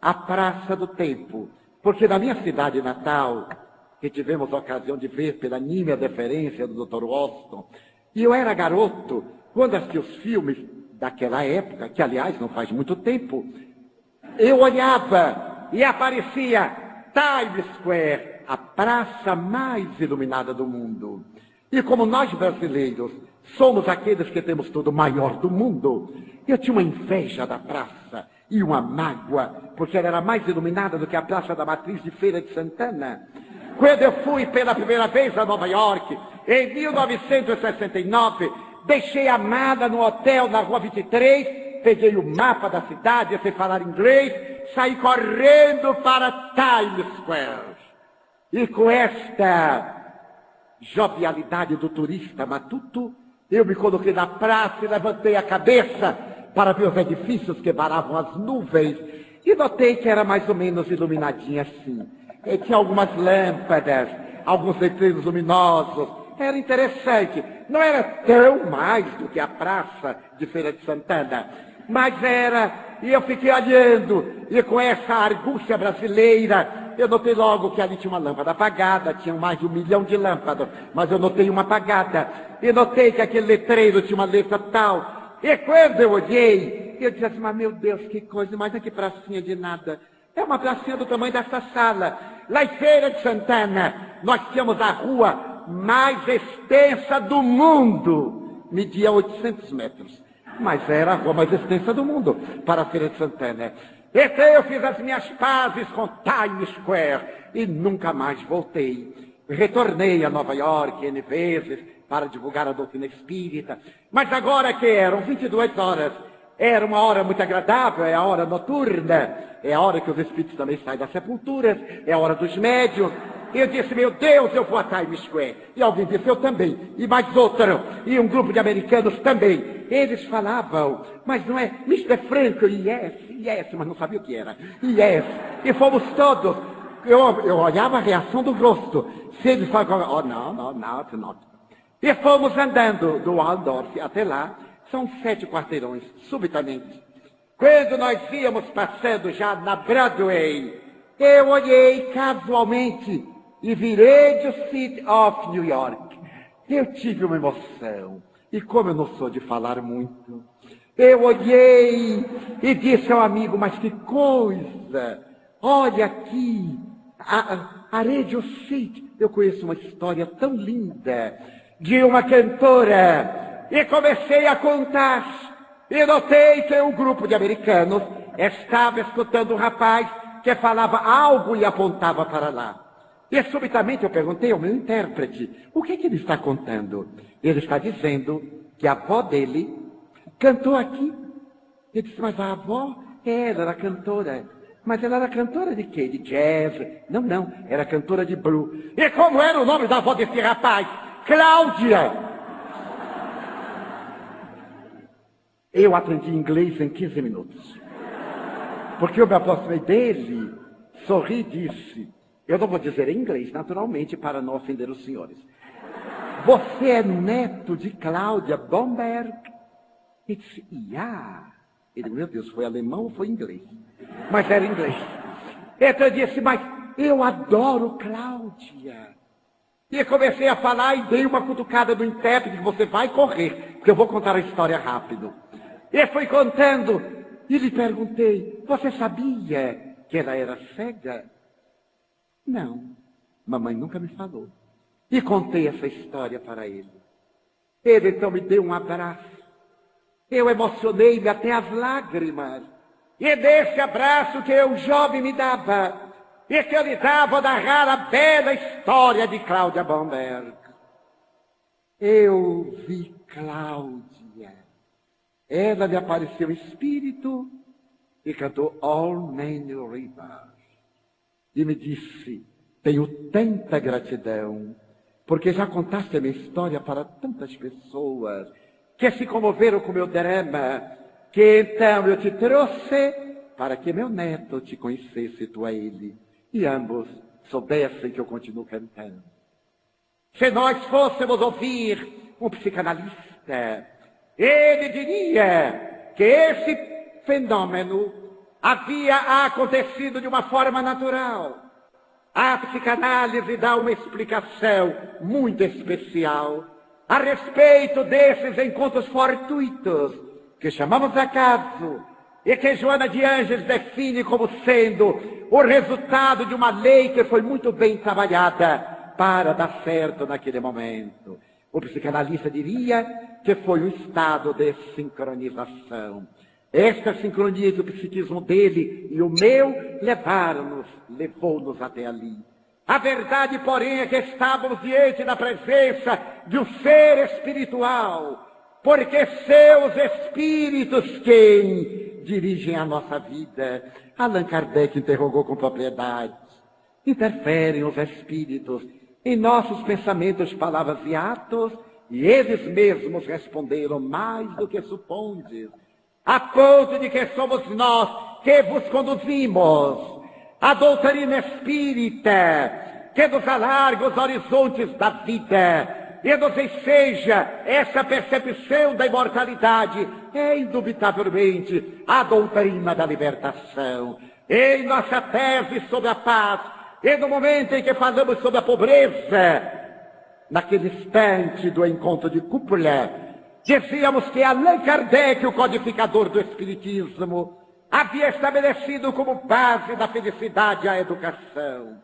a Praça do Tempo, porque na minha cidade natal, que tivemos a ocasião de ver pela nímia deferência do Dr. Washington, e eu era garoto, quando assisti os filmes daquela época, que aliás não faz muito tempo, eu olhava e aparecia Times Square, a praça mais iluminada do mundo. E como nós brasileiros somos aqueles que temos tudo maior do mundo, eu tinha uma inveja da praça e uma mágoa, porque ela era mais iluminada do que a Praça da Matriz de Feira de Santana. Quando eu fui pela primeira vez a Nova York, em 1969, deixei a mala no hotel na Rua 23, peguei o mapa da cidade, sem falar inglês, saí correndo para Times Square. E com esta jovialidade do turista matuto, eu me coloquei na praça e levantei a cabeça para ver os edifícios que varavam as nuvens e notei que era mais ou menos iluminadinha assim. E tinha algumas lâmpadas, alguns letreiros luminosos. Era interessante. Não era tão mais do que a praça de Feira de Santana, mas era. E eu fiquei olhando, e com essa argúcia brasileira, eu notei logo que ali tinha uma lâmpada apagada, tinham mais de 1 milhão de lâmpadas, mas eu notei uma apagada. E notei que aquele letreiro tinha uma letra tal. E quando eu olhei, eu disse assim, mas meu Deus, que coisa, mas que pracinha de nada. É uma pracinha do tamanho dessa sala. Lá em Feira de Santana, nós tínhamos a rua mais extensa do mundo. Media 800 metros. Mas era a rua mais extensa do mundo para a Feira de Santana. Então eu fiz as minhas pazes com Times Square e nunca mais voltei. Retornei a Nova York N vezes para divulgar a doutrina espírita. Mas agora que eram 22 horas, era uma hora muito agradável, é a hora noturna, é a hora que os espíritos também saem das sepulturas, é a hora dos médiuns. Eu disse, meu Deus, eu vou a Times Square. E alguém disse, eu também. E mais outro. E um grupo de americanos também. Eles falavam, mas não é Mr. Franco, yes, mas não sabia o que era. Yes. E fomos todos. Eu olhava a reação do rosto. Se eles falavam, oh, não. E fomos andando do Waldorf até lá. São 7 quarteirões, subitamente. Quando nós íamos passando já na Broadway, eu olhei casualmente e virei de City of New York. Eu tive uma emoção. E como eu não sou de falar muito, eu olhei e disse ao amigo, mas que coisa! Olha aqui, a Radio City. Eu conheço uma história tão linda de uma cantora. E comecei a contar. E notei que um grupo de americanos estava escutando um rapaz que falava algo e apontava para lá. E subitamente eu perguntei ao meu intérprete, o que ele está contando? Ele está dizendo que a avó dele cantou aqui. Eu disse, mas a avó, ela era cantora. Mas ela era cantora de quê? De jazz? Não, era cantora de blues. E como era o nome da avó desse rapaz? Cláudia! Eu aprendi inglês em 15 minutos. Porque eu me aproximei dele, sorri e disse, eu não vou dizer em inglês, naturalmente, para não ofender os senhores. Você é neto de Cláudia Bomberg? Ele disse, yeah. Ele, meu Deus, foi alemão ou foi inglês? Mas era inglês. Então eu disse, mas eu adoro Cláudia. E comecei a falar e dei uma cutucada no intérprete, que você vai correr, porque eu vou contar a história rápido. E fui contando, e lhe perguntei, você sabia que ela era cega? Não, mamãe nunca me falou. E contei essa história para ele. Ele então me deu um abraço. Eu emocionei-me até as lágrimas. E desse abraço que o jovem me dava, e que eu lhe dava a narrar a bela história de Cláudia Bomberg. Eu vi Cláudia. Ela me apareceu em espírito e cantou All Many Rivers. E me disse, tenho tanta gratidão, porque já contaste a minha história para tantas pessoas que se comoveram com o meu drama, que então eu te trouxe para que meu neto te conhecesse, tu a ele, e ambos soubessem que eu continuo cantando. Se nós fôssemos ouvir um psicanalista, ele diria que esse fenômeno havia acontecido de uma forma natural. A psicanálise dá uma explicação muito especial a respeito desses encontros fortuitos, que chamamos acaso, e que Joana de Ângeles define como sendo o resultado de uma lei que foi muito bem trabalhada para dar certo naquele momento. O psicanalista diria que foi um estado de sincronização. Esta sincronia do psiquismo dele e o meu levou-nos até ali. A verdade, porém, é que estávamos diante da presença de um ser espiritual, porque seus espíritos quem dirigem a nossa vida. Allan Kardec interrogou com propriedade. Interferem os espíritos em nossos pensamentos, palavras e atos, e eles mesmos responderam mais do que supondes, a ponto de que somos nós que vos conduzimos. A doutrina espírita, que nos alarga os horizontes da vida e nos enseja essa percepção da imortalidade, é indubitavelmente a doutrina da libertação. Em nossa tese sobre a paz, e no momento em que falamos sobre a pobreza, naquele instante do encontro de cúpula, dizíamos que Allan Kardec, o codificador do Espiritismo, havia estabelecido como base da felicidade a educação.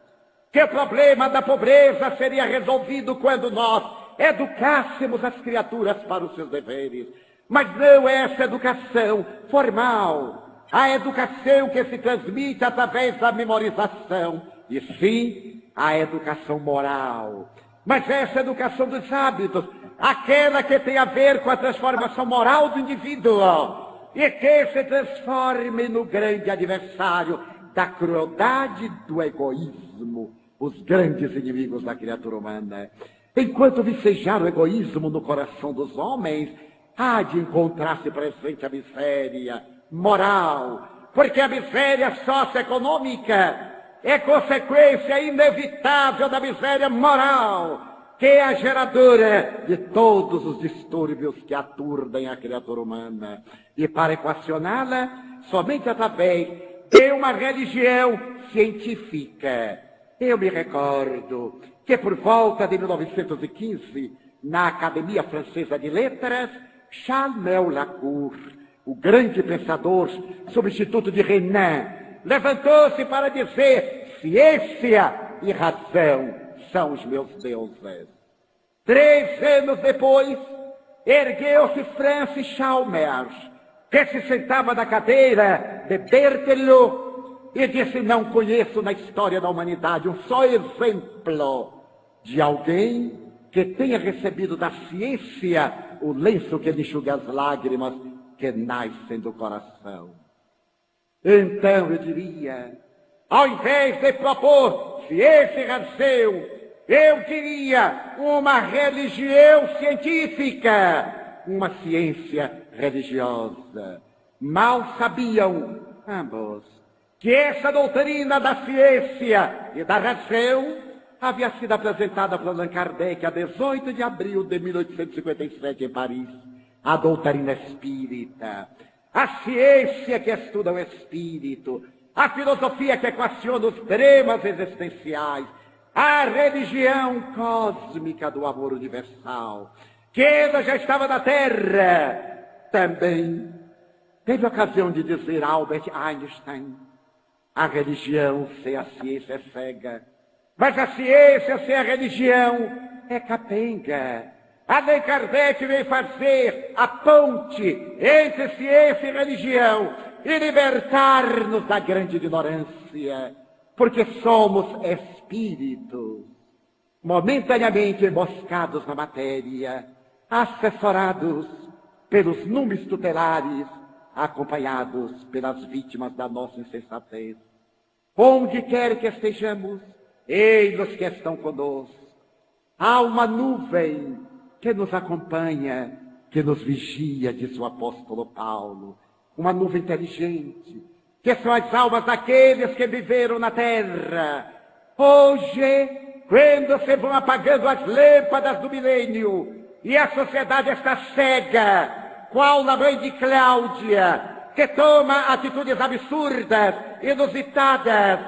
Que o problema da pobreza seria resolvido quando nós educássemos as criaturas para os seus deveres. Mas não é essa educação formal, a educação que se transmite através da memorização, e sim a educação moral. Mas essa educação dos hábitos, aquela que tem a ver com a transformação moral do indivíduo, e que se transforme no grande adversário da crueldade do egoísmo, os grandes inimigos da criatura humana. Enquanto vicejar o egoísmo no coração dos homens, há de encontrar-se presente a miséria moral, porque a miséria socioeconômica é consequência inevitável da miséria moral, que é a geradora de todos os distúrbios que aturdem a criatura humana. E para equacioná-la, somente através de uma religião científica. Eu me recordo que por volta de 1915, na Academia Francesa de Letras, Charles Lacour, o grande pensador, substituto de Renan, levantou-se para dizer: ciência e razão são os meus deuses. 3 anos depois, ergueu-se Francis Chalmers, que se sentava na cadeira de Berthelot e disse: não conheço na história da humanidade um só exemplo de alguém que tenha recebido da ciência o lenço que lhe enxuga as lágrimas que nascem do coração. Então eu diria, ao invés de propor ciência e razão, eu queria uma religião científica, uma ciência religiosa. Mal sabiam ambos que essa doutrina da ciência e da razão havia sido apresentada por Allan Kardec a 18 de abril de 1857 em Paris, a doutrina espírita. A ciência que estuda o espírito, a filosofia que equaciona os dramas existenciais, a religião cósmica do amor universal, que ela já estava na Terra. Também teve ocasião de dizer Albert Einstein: a religião sem a ciência é cega, mas a ciência sem a religião é capenga. Allan Kardec veio fazer a ponte entre ciência e religião e libertar-nos da grande ignorância, porque somos espíritos, momentaneamente emboscados na matéria, assessorados pelos números tutelares, acompanhados pelas vítimas da nossa insensatez. Onde quer que estejamos, eles que estão conosco. Há uma nuvem que nos acompanha, que nos vigia, diz o apóstolo Paulo. Uma nuvem inteligente, que são as almas daqueles que viveram na terra. Hoje, quando se vão apagando as lâmpadas do milênio, e a sociedade está cega, qual a mãe de Cláudia, que toma atitudes absurdas, inusitadas,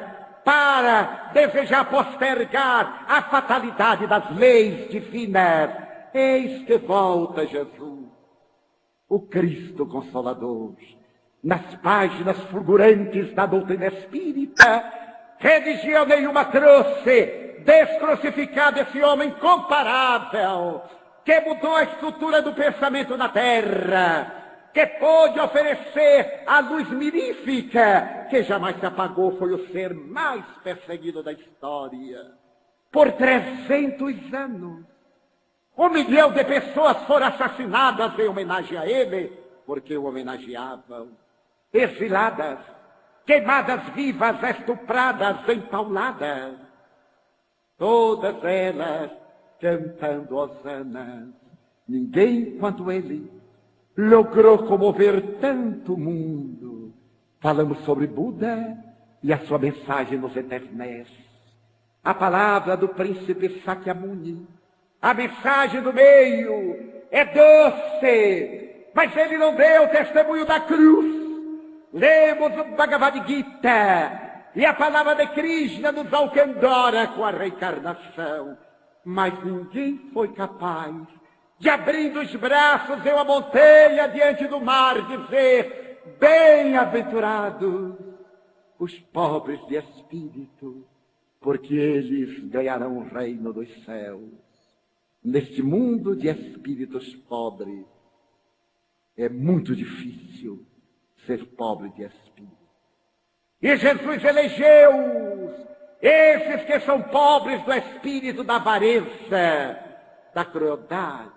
para desejar postergar a fatalidade das leis divinas. Eis que volta Jesus, o Cristo Consolador, nas páginas fulgurantes da doutrina espírita. Religião nenhuma trouxe descrucificado esse homem incomparável, que mudou a estrutura do pensamento na terra, que pôde oferecer a luz mirífica, que jamais se apagou. Foi o ser mais perseguido da história. Por 300 anos, 1 milhão de pessoas foram assassinadas em homenagem a ele, porque o homenageavam. Exiladas, queimadas vivas, estupradas, empauladas. Todas elas cantando hosanas. Ninguém, quanto ele, logrou comover tanto mundo. Falamos sobre Buda e a sua mensagem nos eternece. A palavra do príncipe Sakyamuni, a mensagem do meio é doce, mas ele não deu testemunho da cruz. Lemos o Bhagavad Gita e a palavra de Krishna nos alcandora com a reencarnação. Mas ninguém foi capaz de, abrindo os braços em uma montanha diante do mar, dizer: bem-aventurados os pobres de espírito, porque eles ganharão o reino dos céus. Neste mundo de espíritos pobres, é muito difícil ser pobre de espírito. E Jesus elegeu esses que são pobres do espírito da avareza, da crueldade,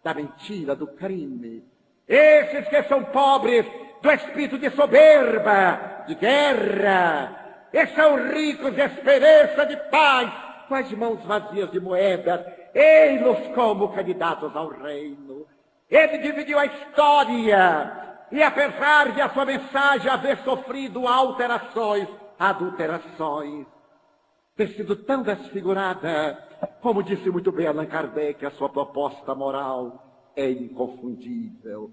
da mentira, do crime. Esses que são pobres do espírito de soberba, de guerra. E são ricos de esperança, de paz, com as mãos vazias de moedas. Ei-los como candidatos ao reino. Ele dividiu a história, e apesar de a sua mensagem haver sofrido alterações, adulterações, ter sido tão desfigurada, como disse muito bem Allan Kardec, a sua proposta moral é inconfundível.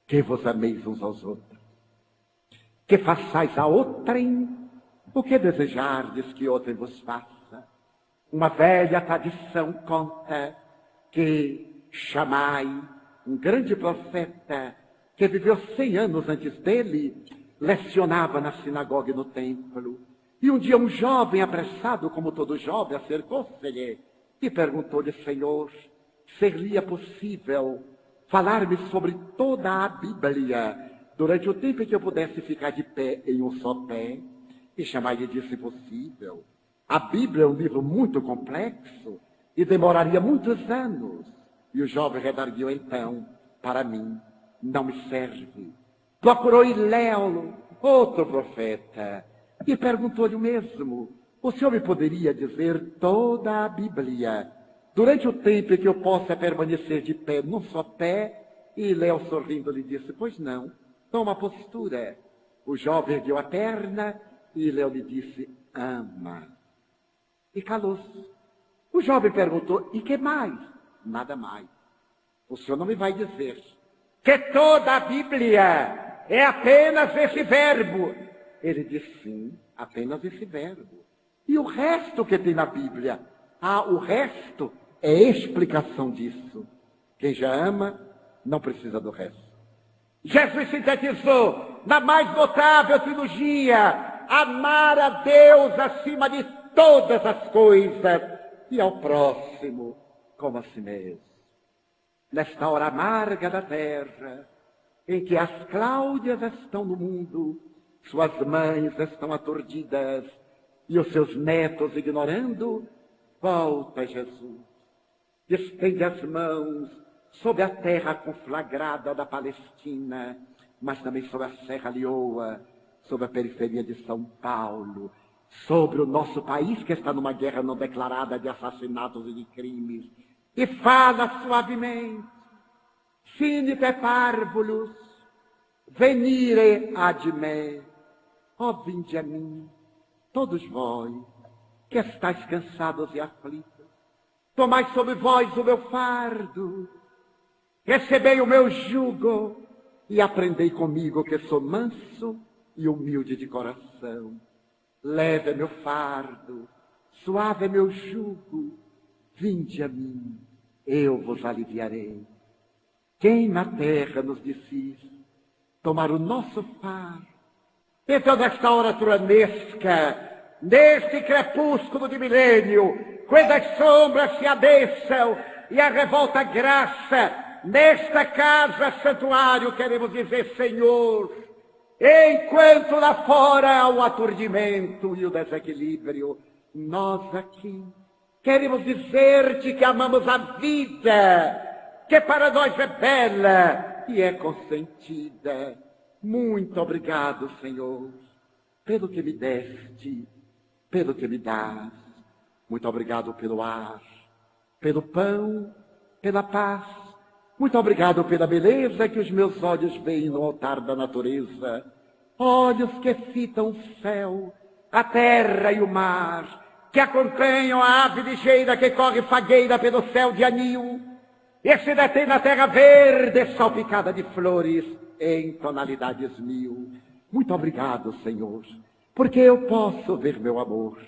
Que vos ameis uns aos outros, que façais a outrem o que desejardes que outrem vos faça. Uma velha tradição conta que Shammai, um grande profeta, que viveu 100 anos antes dele, lecionava na sinagoga e no templo. E um dia um jovem apressado, como todo jovem, acercou-se-lhe e perguntou-lhe: Senhor, seria possível falar-me sobre toda a Bíblia durante o tempo em que eu pudesse ficar de pé em um só pé? E Shammai lhe disse: possível. A Bíblia é um livro muito complexo e demoraria muitos anos. E o jovem redarguiu: então, para mim, não me serve. Procurou Hilel, outro profeta, e perguntou-lhe o mesmo: o senhor me poderia dizer toda a Bíblia durante o tempo em que eu possa permanecer de pé num só pé? E Léo, sorrindo, lhe disse: pois não, toma postura. O jovem ergueu a perna e Léo lhe disse: ama. E calou-se. O jovem perguntou: e que mais? Nada mais. O senhor não me vai dizer que toda a Bíblia é apenas esse verbo? Ele disse: sim, apenas esse verbo. E o resto que tem na Bíblia? Ah, o resto é explicação disso. Quem já ama não precisa do resto. Jesus sintetizou na mais notável trilogia: amar a Deus acima de todas as coisas e ao próximo como a si mesmo. Nesta hora amarga da terra, em que as Cláudias estão no mundo, suas mães estão aturdidas e os seus netos ignorando, volta Jesus, estende as mãos sobre a terra conflagrada da Palestina, mas também sobre a Serra Leoa, sobre a periferia de São Paulo, sobre o nosso país que está numa guerra não declarada de assassinatos e de crimes, e fala suavemente: sine te parvulus, venire ad me, ó vinde a mim, todos vós que estáis cansados e aflitos, tomai sobre vós o meu fardo, recebei o meu jugo e aprendei comigo, que sou manso e humilde de coração. Leve é meu fardo, suave é meu jugo, vinde a mim, eu vos aliviarei. Quem na terra nos decide tomar o nosso fardo? Então, nesta hora turanesca, neste crepúsculo de milênio, quando as sombras se adeçam e a revolta graça, nesta casa santuário, queremos dizer: Senhor, enquanto lá fora há o aturdimento e o desequilíbrio, nós aqui queremos dizer-te que amamos a vida, que para nós é bela e é consentida. Muito obrigado, Senhor, pelo que me deste, pelo que me dás. Muito obrigado pelo ar, pelo pão, pela paz. Muito obrigado pela beleza que os meus olhos veem no altar da natureza. Olhos que fitam o céu, a terra e o mar, que acompanham a ave ligeira que corre fagueira pelo céu de anil, e se detém na terra verde salpicada de flores em tonalidades mil. Muito obrigado, Senhor, porque eu posso ver meu amor,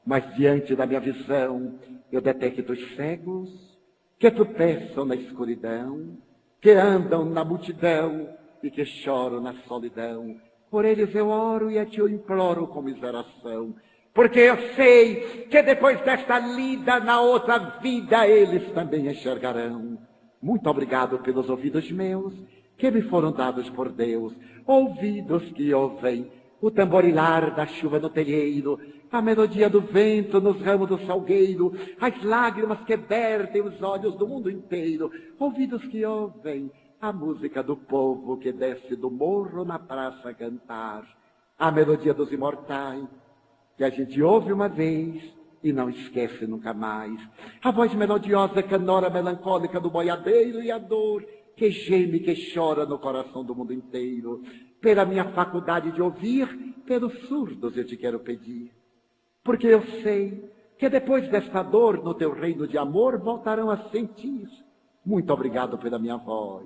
mas diante da minha visão eu detecto os cegos que tropeçam na escuridão, que andam na multidão e que choram na solidão. Por eles eu oro e a ti eu imploro com miseração, porque eu sei que depois desta lida na outra vida eles também enxergarão. Muito obrigado pelos ouvidos meus, que me foram dados por Deus, ouvidos que ouvem o tamborilar da chuva no telheiro, a melodia do vento nos ramos do salgueiro, as lágrimas que vertem os olhos do mundo inteiro, ouvidos que ouvem a música do povo que desce do morro na praça cantar, a melodia dos imortais, que a gente ouve uma vez e não esquece nunca mais, a voz melodiosa, canora melancólica do boiadeiro e a dor que geme, que chora no coração do mundo inteiro. Pela minha faculdade de ouvir, pelos surdos eu te quero pedir, porque eu sei que depois desta dor, no teu reino de amor, voltarão a sentir. Muito obrigado pela minha voz,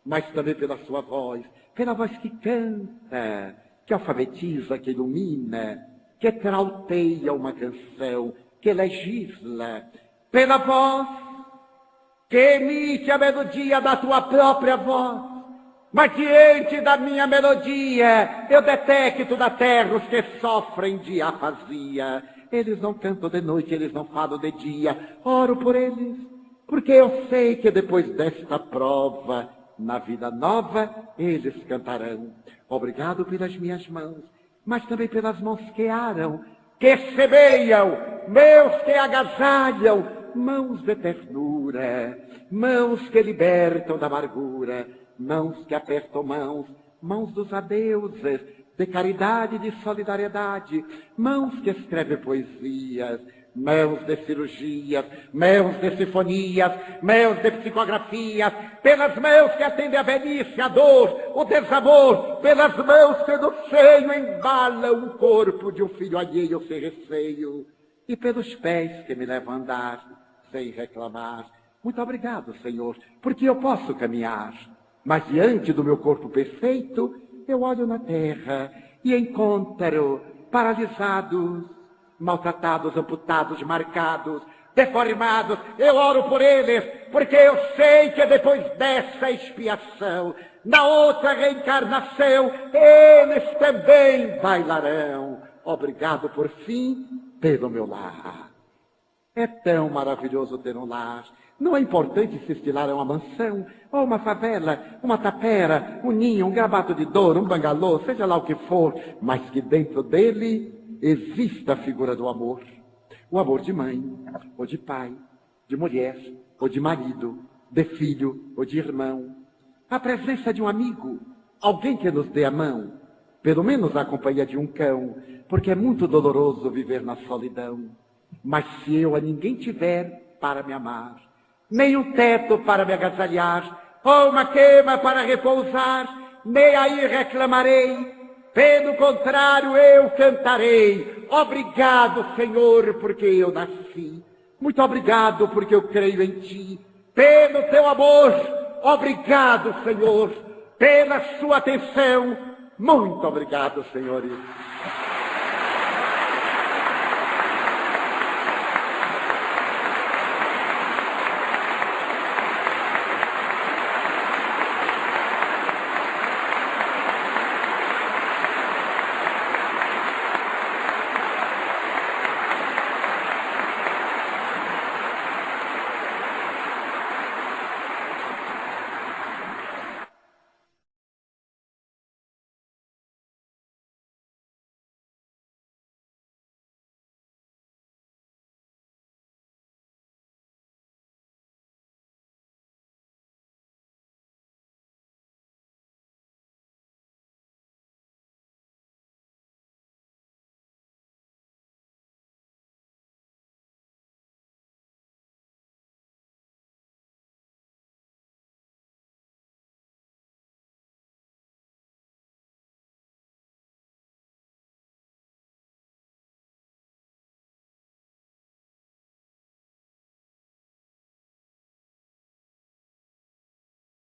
mas também pela sua voz, pela voz que canta, que alfabetiza, que ilumina, que trauteia uma canção, que legisla, pela voz que emite a melodia da tua própria voz. Mas diante da minha melodia, eu detecto da terra os que sofrem de afasia. Eles não cantam de noite, eles não falam de dia. Oro por eles, porque eu sei que depois desta prova, na vida nova, eles cantarão. Obrigado pelas minhas mãos, mas também pelas mãos que aram, que semeiam, mãos que agasalham, mãos de ternura, mãos que libertam da amargura, mãos que apertam mãos, mãos dos adeuses, de caridade e de solidariedade, mãos que escrevem poesias, mãos de cirurgias, mãos de sinfonias, mãos de psicografias, pelas mãos que atendem a velhice, a dor, o desamor, pelas mãos que no seio embalam o corpo de um filho alheio sem receio, e pelos pés que me levam a andar sem reclamar. Muito obrigado, Senhor, porque eu posso caminhar, mas diante do meu corpo perfeito, eu olho na terra e encontro paralisados, maltratados, amputados, marcados, deformados. Eu oro por eles, porque eu sei que depois dessa expiação, na outra reencarnação, eles também bailarão. Obrigado, por fim, pelo meu lar. É tão maravilhoso ter um lar. Não é importante se estilar a uma mansão, ou uma favela, uma tapera, um ninho, um gravado de dor, um bangalô, seja lá o que for, mas que dentro dele exista a figura do amor. O amor de mãe, ou de pai, de mulher, ou de marido, de filho, ou de irmão. A presença de um amigo, alguém que nos dê a mão, pelo menos a companhia de um cão, porque é muito doloroso viver na solidão. Mas se eu a ninguém tiver para me amar, nem um teto para me agasalhar, ou uma cama para repousar, nem aí reclamarei. Pelo contrário, eu cantarei. Obrigado, Senhor, porque eu nasci. Muito obrigado, porque eu creio em Ti. Pelo Teu amor, obrigado, Senhor. Pela Sua atenção, muito obrigado, Senhor.